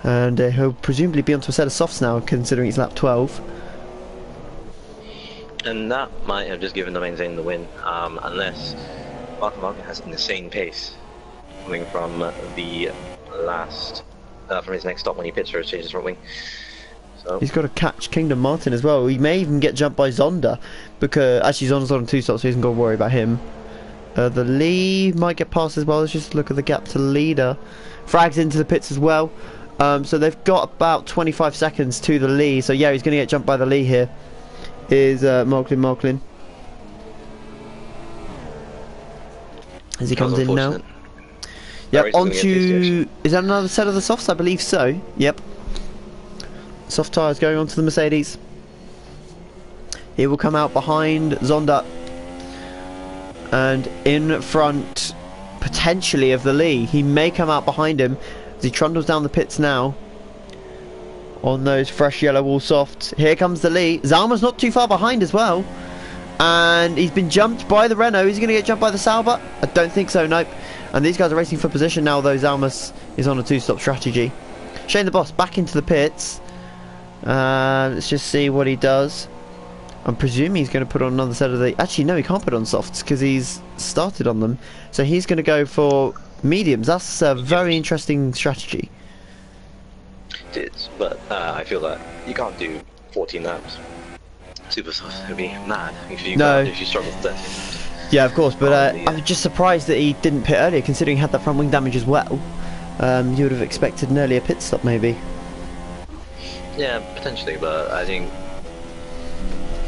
And he'll presumably be onto a set of softs now, considering it's lap 12. And that might have just given Domain Zane the win, unless Marklin has an insane pace coming from the last, from his next stop when he pits for his change his front wing. So he's got to catch Kingdom Martin as well. He may even get jumped by Zonda, because actually Zonda's on 2 stops, so he isn't got to worry about him. The Lee might get past as well. Let's just look at the gap to leader. Frag's into the pits as well. So they've got about 25 seconds to the Lee. So yeah, he's going to get jumped by the Lee here. Is Marklin. As he comes in now. Yep, onto... Is that another set of the softs? I believe so. Yep. Soft tyres going onto the Mercedes. He will come out behind Zonda. And in front, potentially, of the Lee. He may come out behind him as he trundles down the pits now. On those fresh yellow wall softs. Here comes the Lee. Zalma's not too far behind as well. And he's been jumped by the Renault. Is he going to get jumped by the Sauber? I don't think so, nope. And these guys are racing for position now, though Zalmas is on a two-stop strategy. Shane the Boss back into the pits. Let's just see what he does. I'm presuming he's going to put on another set of the... Actually, no, he can't put on softs because he's started on them. So he's going to go for mediums. That's a very interesting strategy. It is, but I feel that you can't do 14 laps. Super soft would be mad if you struggle with this. Yeah, of course, but I'm just surprised that he didn't pit earlier, considering he had that front wing damage as well. You would have expected an earlier pit stop, maybe. Yeah, potentially, but I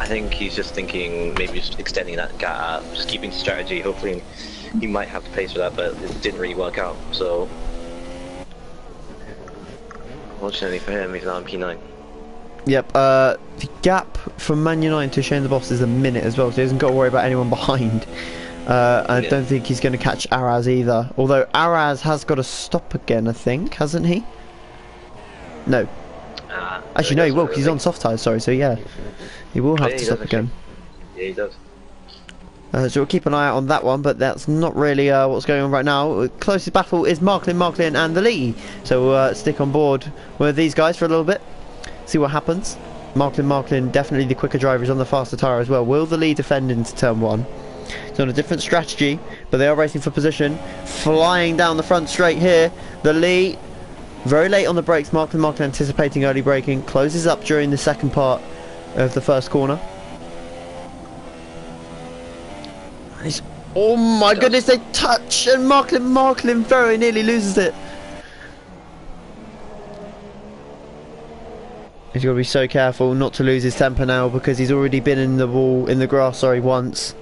think he's just thinking maybe just extending that gap, just keeping the strategy. Hopefully, he might have the pace for that, but it didn't really work out. So, fortunately for him, he's now in P9. Yep, the gap from Man United to Shane the Boss is a minute as well, so he hasn't got to worry about anyone behind. I don't think he's going to catch Araz either. Although Araz has got to stop again, I think, hasn't he? No. Actually, no, he will, because he's on soft tyres, sorry, so yeah. He will have to stop again. Yeah, he does. So we'll keep an eye out on that one, but that's not really what's going on right now. Closest battle is Marklin and the Lee. So we'll stick on board with these guys for a little bit. See what happens. Marklin definitely the quicker driver, is on the faster tyre as well. Will the Lee defend into turn 1? It's on a different strategy, but they are racing for position. Flying down the front straight here. The Lee, very late on the brakes. Marklin anticipating early braking. Closes up during the second part of the first corner. Oh my goodness, they touch, and Marklin very nearly loses it. He's got to be so careful not to lose his temper now, because he's already been in the grass, once.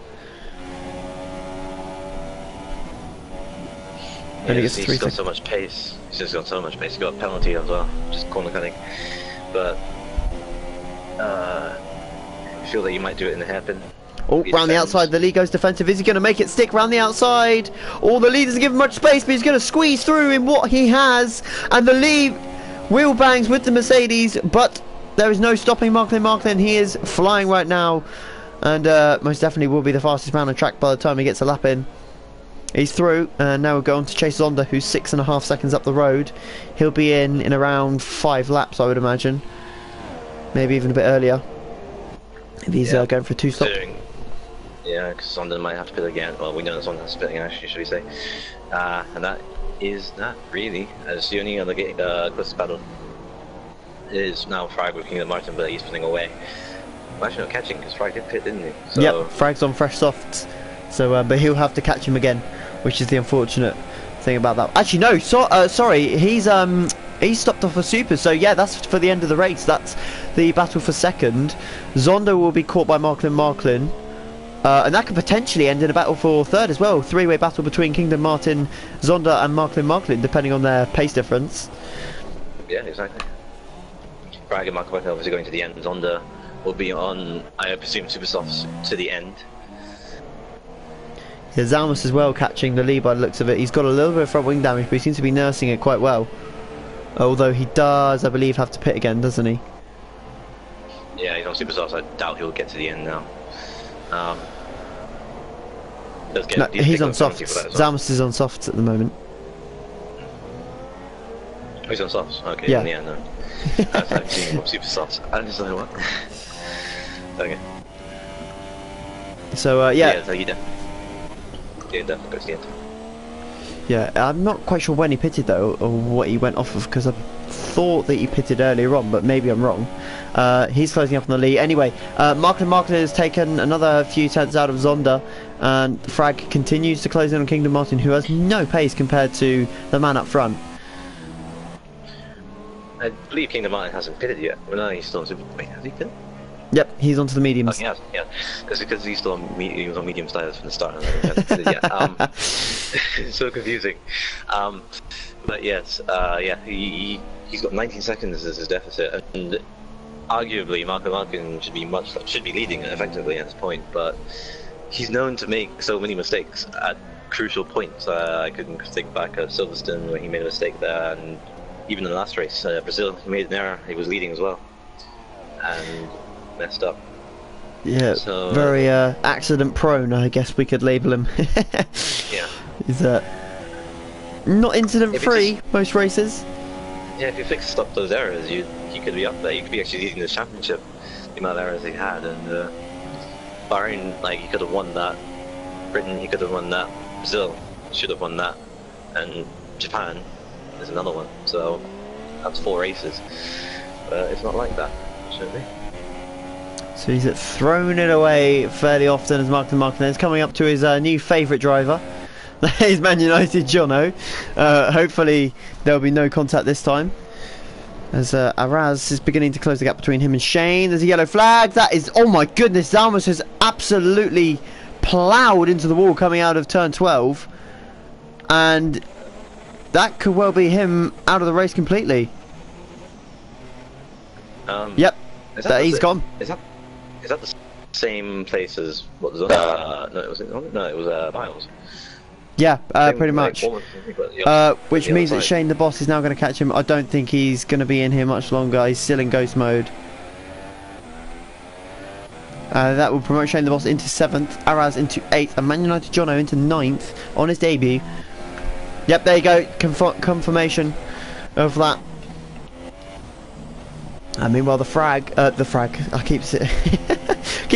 Yeah, he's got so much pace. He's just got so much pace. He's got a penalty as well, just corner cutting. But I feel that you might do it in the hairpin. Oh, round the outside, the lead goes defensive. Is he going to make it stick round the outside? Oh, the lead doesn't give him much space, but he's going to squeeze through in what he has. And the lead wheel bangs with the Mercedes, but there is no stopping Marklin. He is flying right now, and most definitely will be the fastest man on track by the time he gets a lap in. He's through, and now we'll go on to chase Zonda, who's 6.5 seconds up the road. He'll be in around 5 laps, I would imagine. Maybe even a bit earlier, if he's going for a 2-stop. Yeah, because Zonda might have to pit again. Well, we know that Zonda has to pit again, actually, should we say. And that is that, really. As the only other closest battle is now Frag with King Martin, but he's putting away. Well, actually not catching, because Frag did pit, didn't he? So yep, Frag's on fresh softs. So, but he'll have to catch him again, which is the unfortunate thing about that. Actually, no, sorry, he's stopped off a super, so yeah, that's for the end of the race. That's the battle for second. Zonda will be caught by Marklin. And that could potentially end in a battle for third as well. 3-way battle between Kingdom Martin, Zonda and Marklin, depending on their pace difference. Yeah, exactly. Frag and Marklin obviously going to the end. Zonda will be on, I presume, super softs to the end. Yeah, Zalmas as well catching the lead by the looks of it. He's got a little bit of front wing damage, but he seems to be nursing it quite well. Although he does, I believe, have to pit again, doesn't he? Yeah, he's on super softs. I doubt he'll get to the end now. No, he's on softs. Zalmas is on softs at the moment. Oh, he's on softs? Okay, yeah no. I've seen him on super softs. I just don't know what. Okay. So, yeah. So he definitely goes to the end. Yeah, I'm not quite sure when he pitted though, or what he went off of, because I thought that he pitted earlier on, but maybe I'm wrong. He's closing up on the lead. Anyway, Marklin has taken another few tenths out of Zonda, and Frag continues to close in on Kingdom Martin, who has no pace compared to the man up front. I believe Kingdom Martin hasn't pitted yet. Well, no, he's still on super. Wait, has he pitted? Yep, he's onto the mediums. Oh, he has, yeah. That's because he's still on he was on medium styles from the start. It's so confusing. But yes, yeah, he's got 19 seconds as his deficit, and arguably Marklin should be leading effectively at this point, but he's known to make so many mistakes at crucial points. I couldn't think back at Silverstone where he made a mistake there, and even in the last race, Brazil, he made an error. He was leading as well, and messed up. Yeah, So, very accident prone, I guess we could label him. yeah. He's not incident If you free just- most races. Yeah, if you fixed up those errors, you could be up there. You could be actually leading the championship. The amount of errors he had, and Bahrain, like, he could have won that. Britain, he could have won that. Brazil should have won that, and Japan is another one. So that's 4 races. But it's not like that, unfortunately. So he's thrown it away fairly often as Martin Marquez coming up to his new favourite driver. That is Man United Jono. Hopefully there'll be no contact this time, as Araz is beginning to close the gap between him and Shane. There's a yellow flag. That is, oh my goodness, Zalmas has absolutely ploughed into the wall coming out of turn 12, and that could well be him out of the race completely. Yep, he's gone. Is that the same place as what was no, it was Miles. Yeah, Same, pretty like, much. Which the means other that side. Shane the boss is now going to catch him. I don't think he's going to be in here much longer. He's still in ghost mode. That will promote Shane the boss into 7th, Araz into 8th, and Man United Jono into 9th on his debut. Yep, there you go. Confirmation of that. And meanwhile, the frag, I keep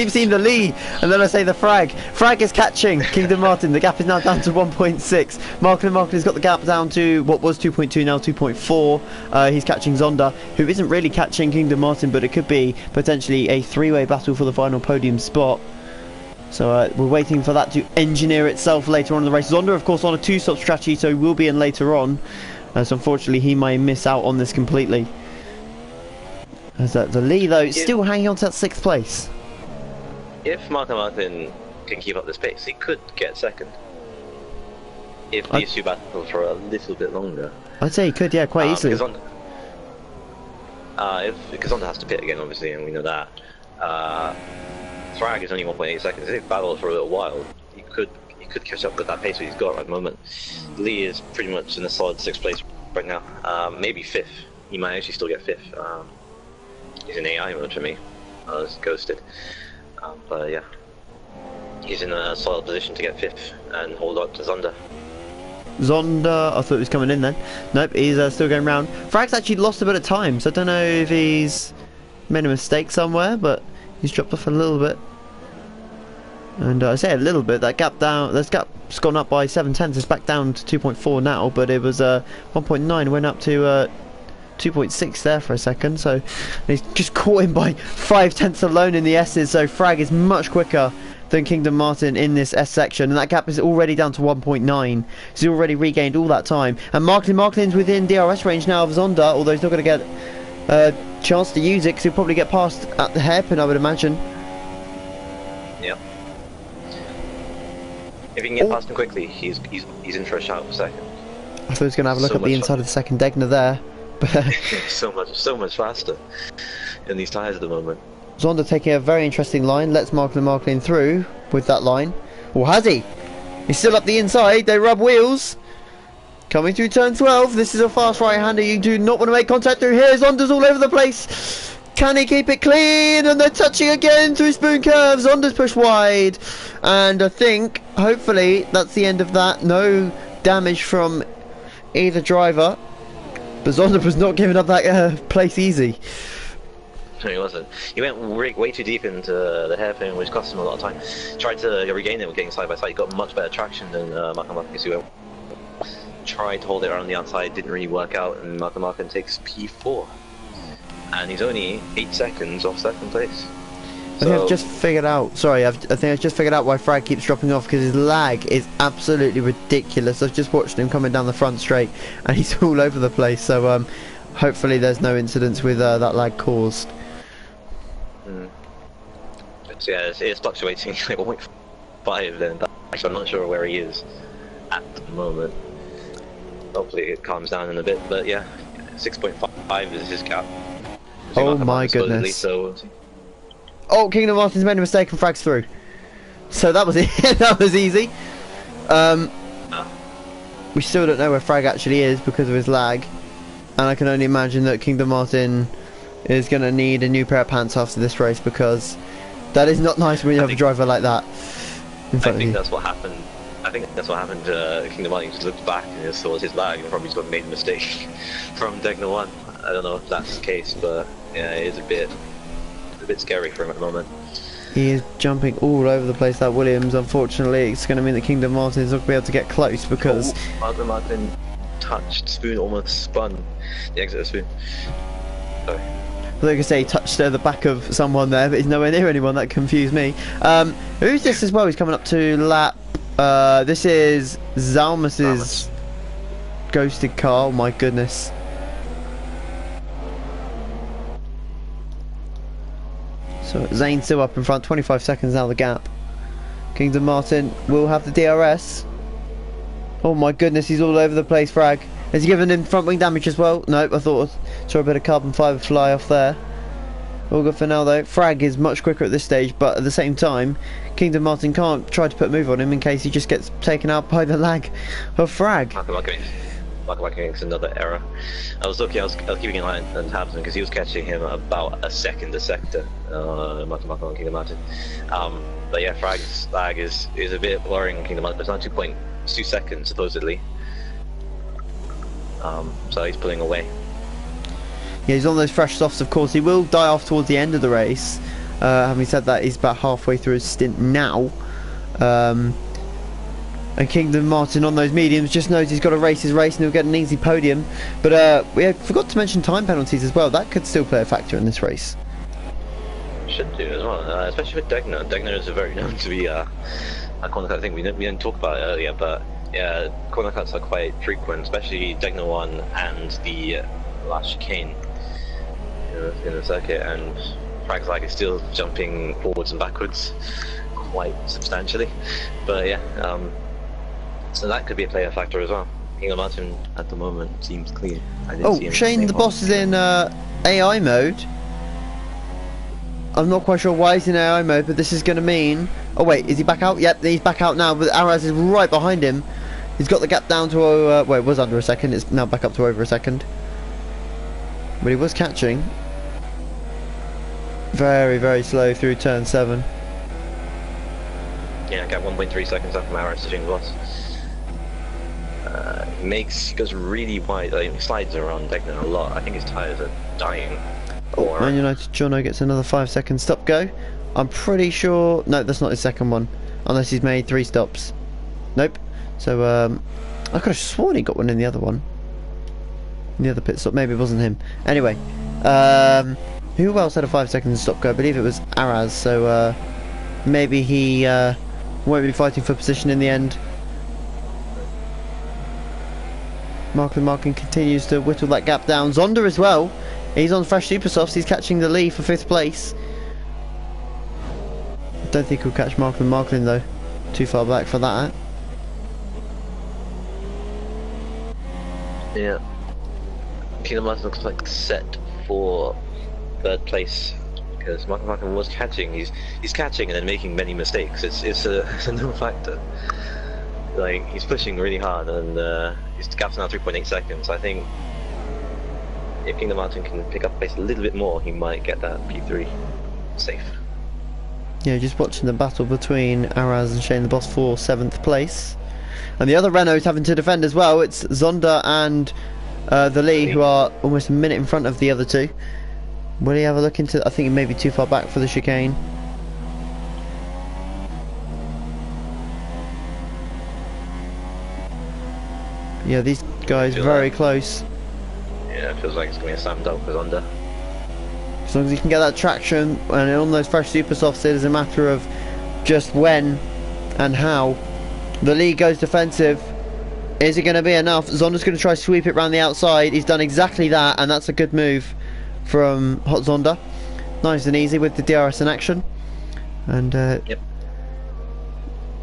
seeing the lead, and then I say the frag. Frag is catching Kingdom Martin. The gap is now down to 1.6. Marklin has got the gap down to what was 2.2, now 2.4. He's catching Zonda, who isn't really catching Kingdom Martin, but it could be potentially a 3-way battle for the final podium spot. So we're waiting for that to engineer itself later on in the race. Zonda, of course, on a 2-stop strategy, so he will be in later on. So unfortunately, he may miss out on this completely. As the Lee, though, still hanging on to that 6th place. If Martin can keep up this pace, he could get 2nd. If these two battle for a little bit longer. I'd say he could, yeah, quite easily. Because Honda has to pit again, obviously, and we know that. Thrag is only 1.8 seconds. If they battle for a little while, he could catch up with that pace that he's got at the moment. Lee is pretty much in a solid 6th place right now. Maybe 5th. He might actually still get 5th. He's in AI mode for me. I was ghosted. But yeah, he's in a solid position to get 5th and hold on to Zonda. Zonda, I thought he was coming in then. Nope, he's still going round. Frag's actually lost a bit of time, so I don't know if he's made a mistake somewhere, but he's dropped off a little bit. And I say a little bit, that gap's gone up by 7/10. It's back down to 2.4 now, but it was 1.9, went up to 2.6 there for a second, so he's just caught him by 5/10 alone in the S's. So Frag is much quicker than Kingdom Martin in this S section, and that gap is already down to 1.9. He's already regained all that time, and Marklin's within DRS range now of Zonda, although he's not going to get a chance to use it because he'll probably get past at the hairpin, I would imagine. Yep. If he can get past him quickly, he's in for a shout for 2nd. I thought he was going to have a look at the inside of the second Degner there. so much faster in these tyres at the moment. Zonda taking a very interesting line, lets Marklin through with that line. Or has he? He's still up the inside, they rub wheels. Coming through turn 12, this is a fast right-hander, you do not want to make contact through here. Zonda's all over the place. Can he keep it clean? And they're touching again through spoon curves. Zonda's pushed wide. And I think, hopefully, that's the end of that. No damage from either driver. But Zonda was not giving up that place easy. No, he wasn't. He went way too deep into the hairpin, which cost him a lot of time. Tried to regain it with getting side by side. He got much better traction than Martin. Who tried to hold it around the outside, didn't really work out, and Martin takes P4. And he's only 8 seconds off 2nd place. I think I've just figured out. Sorry, I think I've just figured out why Frag keeps dropping off, because his lag is absolutely ridiculous. I've just watched him coming down the front straight, and he's all over the place. So hopefully there's no incidents with that lag caused. So yeah, it's fluctuating like 1.5 then. Actually, I'm not sure where he is at the moment. Hopefully it calms down in a bit. But yeah, 6.5 is his cap. Oh my goodness. So oh, Kingdom Martin's made a mistake and Frag's through. So that was it. That was easy. We still don't know where Frag actually is because of his lag, and I can only imagine that Kingdom Martin is going to need a new pair of pants after this race, because That is not nice when you have a driver like that in front I of think you. that's what happened. I think that's what happened to Kingdom Hearts. He just looked back and just saw his lag and probably just made a mistake from Degna 1. I don't know if that's the case, but yeah, it is a bit scary for him at the moment. He is jumping all over the place, that Williams. Unfortunately, it's going to mean that Kingdom Martin is not going to be able to get close because... Martin touched Spoon, almost spun the exit of Spoon. Sorry. Like I say, he touched the back of someone there, but he's nowhere near anyone. That confused me. Who's this as well? He's coming up to lap... this is Zalmus's ghosted car. Oh my goodness. So Zane's still up in front, 25 seconds now the gap. Kingdom Martin will have the DRS. Oh my goodness, he's all over the place, Frag. Has he given him front wing damage as well? Nope, I thought I saw a bit of carbon fibre fly off there. All good for now though. Frag is much quicker at this stage, but at the same time, Kingdom Martin can't try to put a move on him in case he just gets taken out by the lag of Frag. Marking makes another error. I was keeping an eye on Tabson because he was catching him about a second a sector. Marking on Kingdom Martin. But yeah, Frag's lag is a bit blurring on Kingdom Martin. It's not 2.2 seconds supposedly. So he's pulling away. Yeah, he's on those fresh softs, of course. He will die off towards the end of the race. Having said that, he's about halfway through his stint now. And Kingdom Martin on those mediums just knows he's got to race his race and he'll get an easy podium. But we forgot to mention time penalties as well. That could still play a factor in this race. Should do as well, especially with Degna. Degna is very known to be a corner cut thing. We didn't talk about it earlier, but yeah, corner cuts are quite frequent, especially Degna 1 and the last chicane in the circuit. And Frag's lag is still jumping forwards and backwards quite substantially. But yeah, so that could be a player factor as well. Kingdom Martin at the moment seems clear. Oh, Shane, the boss is in AI mode. I'm not quite sure why he's in AI mode, but this is going to mean... Oh wait, is he back out? Yep, he's back out now, but Araz is right behind him. He's got the gap down to... well, it was under a second. It's now back up to over a second. But he was catching. Very, very slow through turn 7. Yeah, got 1.3 seconds up from Araz to Shane Boss. Goes really wide, like, he slides around Degna a lot. I think his tyres are dying. Oh, Man United Jono gets another 5 second stop go. I'm pretty sure... No, that's not his second one. Unless he's made 3 stops. Nope. So, I could have sworn he got one in the other one. In the other pit stop. Maybe it wasn't him. Anyway. Who else had a 5 second stop go? I believe it was Araz. So, maybe he won't be fighting for position in the end. Markin continues to whittle that gap down. Zonda as well. He's on fresh super softs. He's catching the lead for 5th place. Don't think he'll catch Marklin though. Too far back for that. Yeah. Kingdom Hearts looks like set for 3rd place because Markin was catching. He's catching and then making many mistakes. It's a known factor. Like, he's pushing really hard and his gap's now 3.8 seconds. I think if Kingdom Martin can pick up pace a little bit more, he might get that P3 safe. Yeah, just watching the battle between Araz and Shane the Boss for 7th place. And the other Renault's having to defend as well. It's Zonda and the Lee, who are almost a minute in front of the other two. Will he have a look into... I think he may be too far back for the chicane. Yeah, these guys very close. Yeah, it feels like it's going to be a slam dunk for Zonda. As long as he can get that traction, and on those fresh super softs, it is a matter of just when and how. The lead goes defensive. Is it going to be enough? Zonda's going to try to sweep it round the outside. He's done exactly that, and that's a good move from Hot Zonda. Nice and easy with the DRS in action. And yep.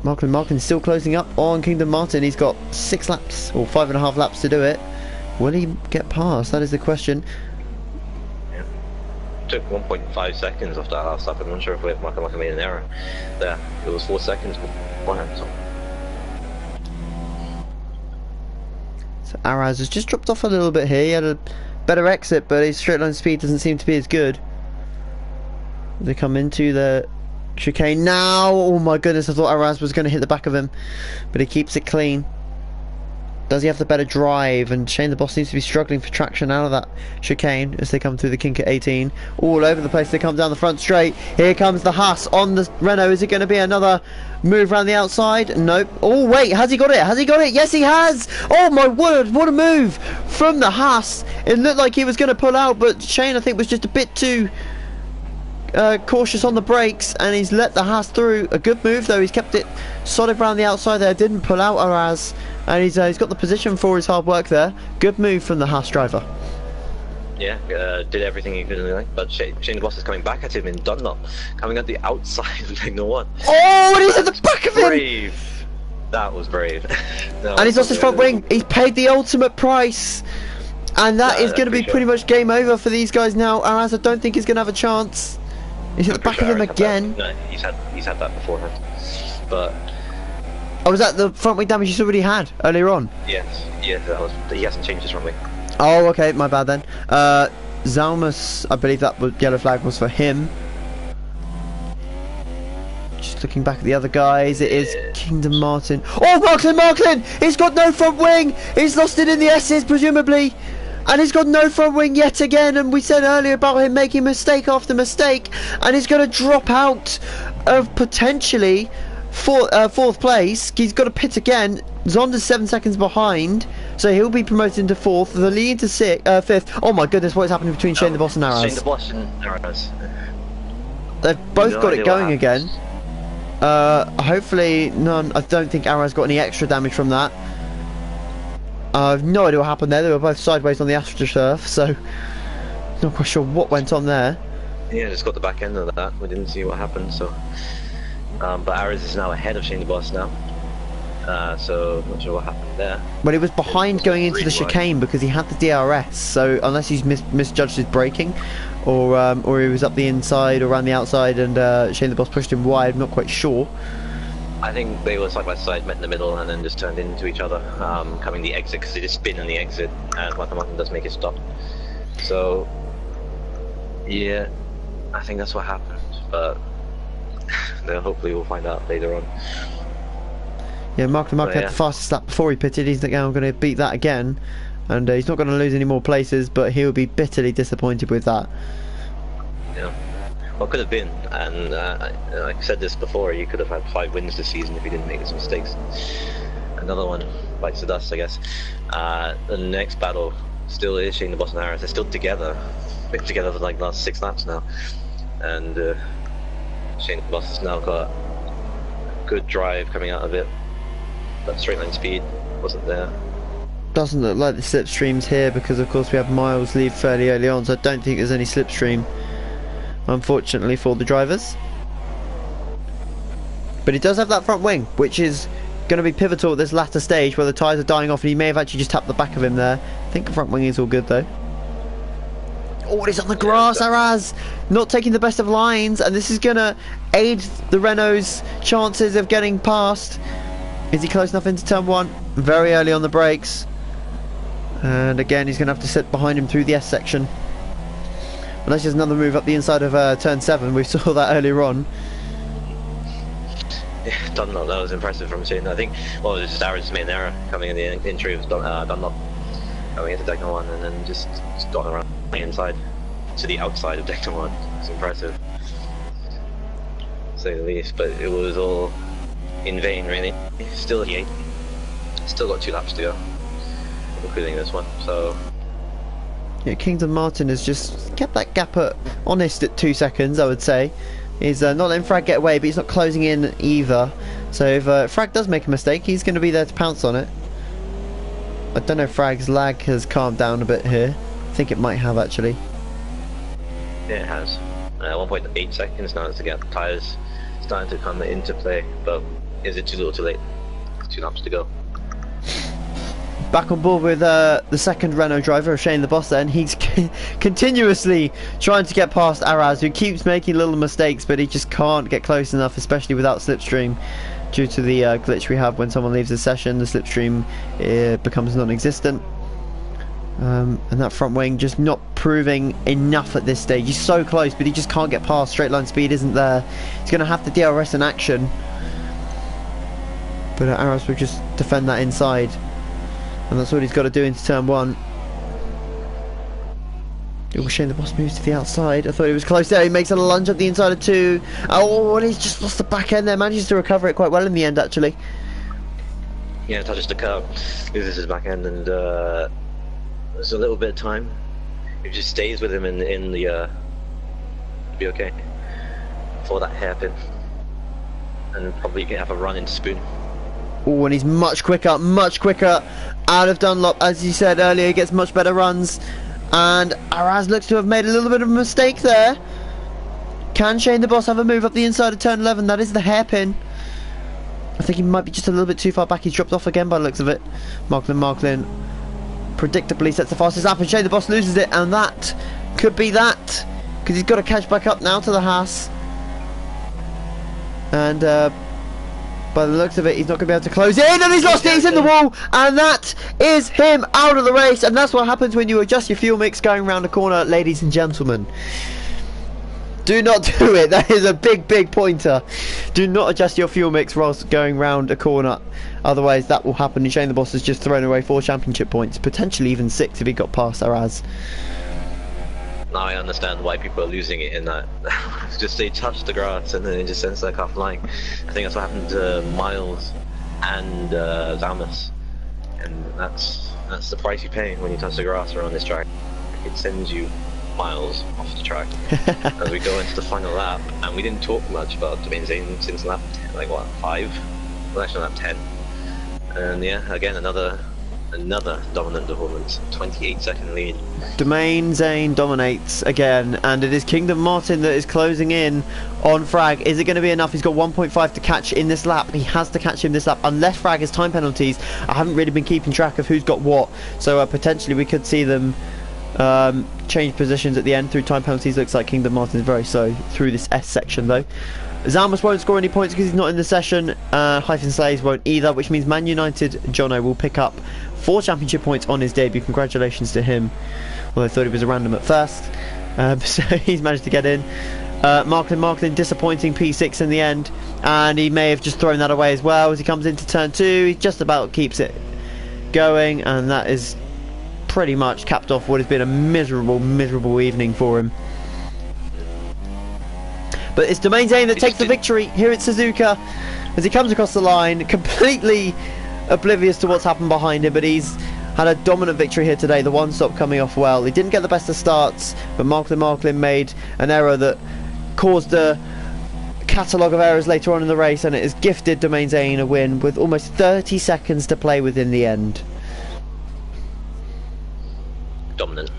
Markin's still closing up on Kingdom Martin. He's got 6 laps, or 5.5 laps to do it. Will he get past? That is the question. Yeah. Took 1.5 seconds off that last lap. I'm not sure if Markin made an error there. It was 4 seconds beforehand. So Araz has just dropped off a little bit here. He had a better exit, but his straight line speed doesn't seem to be as good. They come into the Chicane now. Oh my goodness, I thought Araz was going to hit the back of him, but he keeps it clean. Does he have the better drive? And Shane the Boss seems to be struggling for traction out of that chicane as they come through the kink at 18. All over the place, they come down the front straight. Here comes the Haas on the Renault. Is it going to be another move around the outside? Nope. Oh wait, has he got it? Has he got it? Yes, he has! Oh my word, what a move from the Haas. It looked like he was going to pull out, but Shane, I think, was just a bit too cautious on the brakes, and he's let the Haas through. A good move though, he's kept it solid around the outside there, didn't pull out Araz, and he's got the position for his hard work there. Good move from the Haas driver. Yeah, did everything he could, but Shane the Boss is coming back at him in Dunlop, coming at the outside of Signal 1. Oh, and he's at the back of him! Brave! That was brave. And he's lost his front wing. He's paid the ultimate price, and that is going to be pretty much game over for these guys now. Araz, I don't think he's going to have a chance. He's at the back of him again. No, he's had that beforehand. But oh, was that the front wing damage he's already had earlier on? Yes, he hasn't changed his front wing. Oh, okay, my bad then. Zalmus, I believe that was, yellow flag was for him. Just looking back at the other guys, it is Kingdom Martin. Oh, Marklin! He's got no front wing! He's lost it in the S's, presumably. And he's got no front wing yet again, and we said earlier about him making mistake after mistake, and he's going to drop out of potentially fourth place. He's got to pit again. Zonda's 7 seconds behind, so he'll be promoted into fourth. The lead to fifth. Oh my goodness, what is happening between Shane the Boss and Araz? Shane the Boss and Araz. They've both got it going again. Hopefully none. I don't think Araz got any extra damage from that. I've no idea what happened there. They were both sideways on the AstroTurf, so not quite sure what went on there. Yeah, just got the back end of that. We didn't see what happened, so. But Araz is now ahead of Shane the Boss now. So not sure what happened there. But he was behind going into the chicane because he had the DRS. So unless he's misjudged his braking, or he was up the inside or around the outside, and Shane the Boss pushed him wide. I'm not quite sure. I think they were side by side, met in the middle, and then just turned into each other, coming the exit, because they just spin on the exit, and Martin does make it stop. So, yeah, I think that's what happened, but hopefully we'll find out later on. Yeah, Mark had the fastest lap before he pitted. He's now going to beat that again, and he's not going to lose any more places, but he'll be bitterly disappointed with that. Yeah. Well, could have been, and I said this before, you could have had 5 wins this season if you didn't make these mistakes. Another one bites the dust, I guess. The next battle still is Shane the Boss and Araz. They're still together. They've been together for like the last 6 laps now. And Shane the Boss has now got good drive coming out of it. That straight line speed wasn't there. Doesn't look like the slipstream's here because of course we have Miles leave fairly early on, so I don't think there's any slipstream, unfortunately, for the drivers. But he does have that front wing, which is going to be pivotal at this latter stage where the tyres are dying off, and he may have actually just tapped the back of him there. I think the front wing is all good though. Oh, he's on the grass, Araz! Not taking the best of lines, and this is going to aid the Renault's chances of getting past. Is he close enough into turn 1? Very early on the brakes. And again, he's going to have to sit behind him through the S section. Unless there's another move up the inside of turn 7. We saw that earlier on. Yeah, Dunlop, that was impressive from Shane. I think, well, it was just Araz's main error coming in the entry of Dunlop going into Deckner 1 and then just gone around the inside to the outside of Deckner 1. It's impressive, to say the least, but it was all in vain, really. Still P8. Still got 2 laps to go, including this one, so. Yeah, Kingdom Martin has just kept that gap honest at 2 seconds, I would say. He's not letting Frag get away, but he's not closing in either. So if Frag does make a mistake, he's going to be there to pounce on it. I don't know if Frag's lag has calmed down a bit here. I think it might have, actually. Yeah, it has. 1.8 seconds now to get tyres starting to come into play, but is it too little too late? 2 laps to go. Back on board with the second Renault driver, Shane the Boss then. He's continuously trying to get past Araz, who keeps making little mistakes, but he just can't get close enough, especially without slipstream, due to the glitch we have when someone leaves the session. The slipstream becomes non-existent. And that front wing just not proving enough at this stage. He's so close, but he just can't get past. Straight line speed isn't there. He's going to have the DRS in action. But Aras will just defend that inside. And that's what he's got to do into turn 1. Oh, Shane the Boss moves to the outside. I thought he was close there. He makes a lunge up the inside of 2. Oh, and he's just lost the back end there. Manages to recover it quite well in the end, actually. Yeah, touches the curb, loses his back end, and there's a little bit of time. If he just stays with him in the be okay for that hairpin, and probably have a run into Spoon. Oh, and he's much quicker out of Dunlop. As you said earlier, he gets much better runs. And Araz looks to have made a little bit of a mistake there. Can Shane the Boss have a move up the inside of turn 11? That is the hairpin. I think he might be just a little bit too far back. He's dropped off again by the looks of it. Marklin predictably sets the fastest lap, and Shane the Boss loses it, and that could be that, because he's got to catch back up now to the Haas. And by the looks of it, he's not going to be able to close in, and he's lost it. He's in the wall, and that is him out of the race. And that's what happens when you adjust your fuel mix going around a corner, ladies and gentlemen. Do not do it. That is a big pointer. Do not adjust your fuel mix whilst going round a corner. Otherwise, that will happen. And Shane the Boss has just thrown away 4 championship points, potentially even 6 if he got past Araz. Now I understand why people are losing it in that. Just they touch the grass and then it just sends their car flying. I think that's what happened to Miles and Zalmas, and that's the price you pay when you touch the grass around this track. It sends you miles off the track. As we go into the final lap, and we didn't talk much about Domain Zane since lap like what 5? Well, actually lap 10. And yeah, again another dominant performance. 28-second lead. Domain Zane dominates again, and it is Kingdom Martin that is closing in on Frag. Is it going to be enough? He's got 1.5 to catch in this lap. He has to catch him this lap, unless Frag has time penalties. I haven't really been keeping track of who's got what, so potentially we could see them change positions at the end through time penalties. Looks like Kingdom Martin is very slow through this S section though. Zalmas won't score any points because he's not in the session. Hyphen Slays won't either, which means Man United Jono will pick up 4 championship points on his debut. Congratulations to him. Well, I thought he was a random at first, so he's managed to get in. Marklin disappointing P6 in the end, and he may have just thrown that away as well as he comes into turn 2. He just about keeps it going, and that is pretty much capped off what has been a miserable evening for him. But it's Domain Zane that takes the victory here at Suzuka as he comes across the line, completely oblivious to what's happened behind him, but he's had a dominant victory here today. The one stop coming off well. He didn't get the best of starts, but Marklin made an error that caused a catalogue of errors later on in the race, and it has gifted Domain Zane a win with almost 30 seconds to play with in the end. Dominant.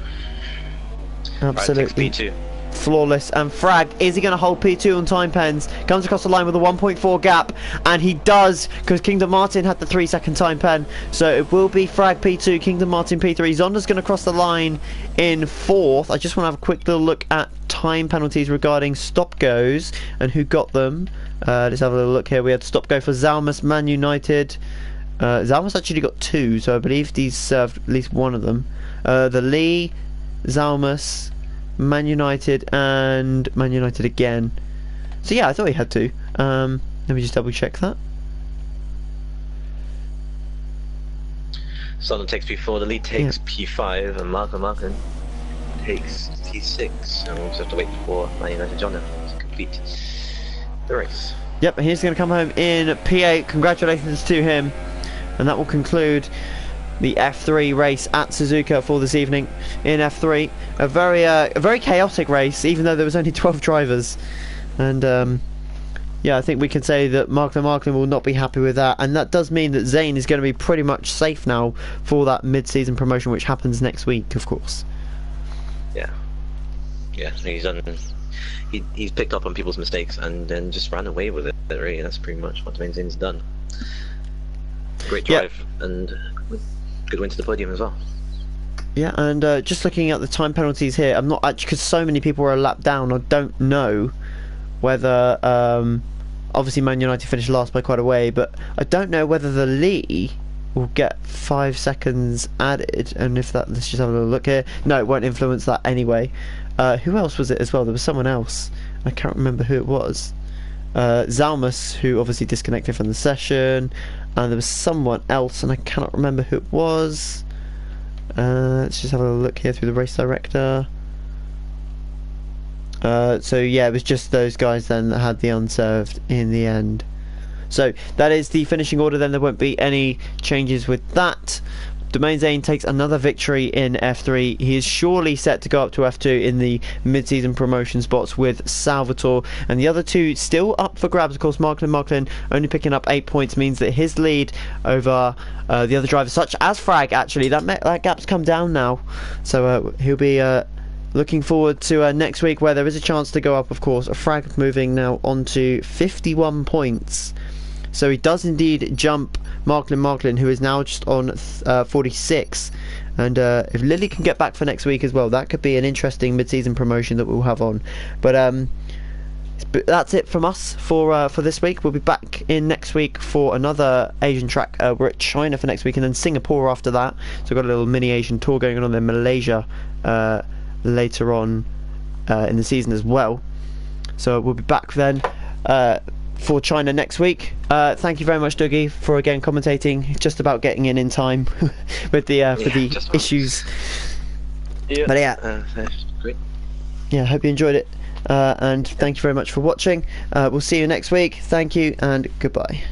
Absolutely. Right, P2. Flawless. And Frag, is he going to hold P2 on time pens? Comes across the line with a 1.4 gap, and he does, because Kingdom Martin had the 3-second time pen. So it will be Frag P2, Kingdom Martin P3. Zonda's going to cross the line in 4th. I just want to have a quick little look at time penalties regarding stop goes and who got them. Let's have a little look here. We had stop go for Zalmas, Man United. Zalmas actually got 2, so I believe he's served at least one of them. The Lee, Zalmas, Man United, and Man United again. So yeah, I thought he had 2. Let me just double check that. Sonda takes P4, the lead takes P5, and Marklin takes P6, and we'll just have to wait for Man United Jono to complete the race. Yep, he's going to come home in P8. Congratulations to him, and that will conclude the F3 race at Suzuka for this evening. In F3, a very chaotic race, even though there was only 12 drivers, and yeah, I think we can say that Marklin will not be happy with that, and that does mean that Zane is going to be pretty much safe now for that mid-season promotion, which happens next week, of course. Yeah, he's picked up on people's mistakes and then just ran away with it. Really, that's pretty much what Domain Zane's done. Great drive, and good win to the podium as well. Yeah, and just looking at the time penalties here, I'm not actually, because so many people were a lap down, I don't know whether obviously Man United finished last by quite a way, but I don't know whether the Lee will get 5 seconds added, and if that, let's just have a little look here. No, it won't influence that anyway. Who else was it as well? There was someone else. I can't remember who it was. Zalmus, who obviously disconnected from the session, and there was someone else, and I cannot remember who it was. Let's just have a look here through the race director. So yeah, it was just those guys then that had the unserved in the end. So that is the finishing order then. There won't be any changes with that. Domain Zane takes another victory in F3. He is surely set to go up to F2 in the mid-season promotion spots with Salvatore, and the other two still up for grabs. Of course, Marklin only picking up 8 points means that his lead over the other drivers, such as Frag, actually that gap's come down now. So he'll be looking forward to next week, where there is a chance to go up. Of course, Frag moving now on to 51 points. So he does indeed jump Marklin, who is now just on 46. And if Lily can get back for next week as well, that could be an interesting mid-season promotion that we'll have on. But that's it from us for this week. We'll be back in next week for another Asian track. We're at China for next week, and then Singapore after that. So we've got a little mini Asian tour going on in Malaysia later on in the season as well. So we'll be back then for China next week. Thank you very much, Dougie, for again commentating. Just about getting in time with the issues. Yeah, but yeah, great. Yeah, hope you enjoyed it, and thank you very much for watching. We'll see you next week. Thank you and goodbye.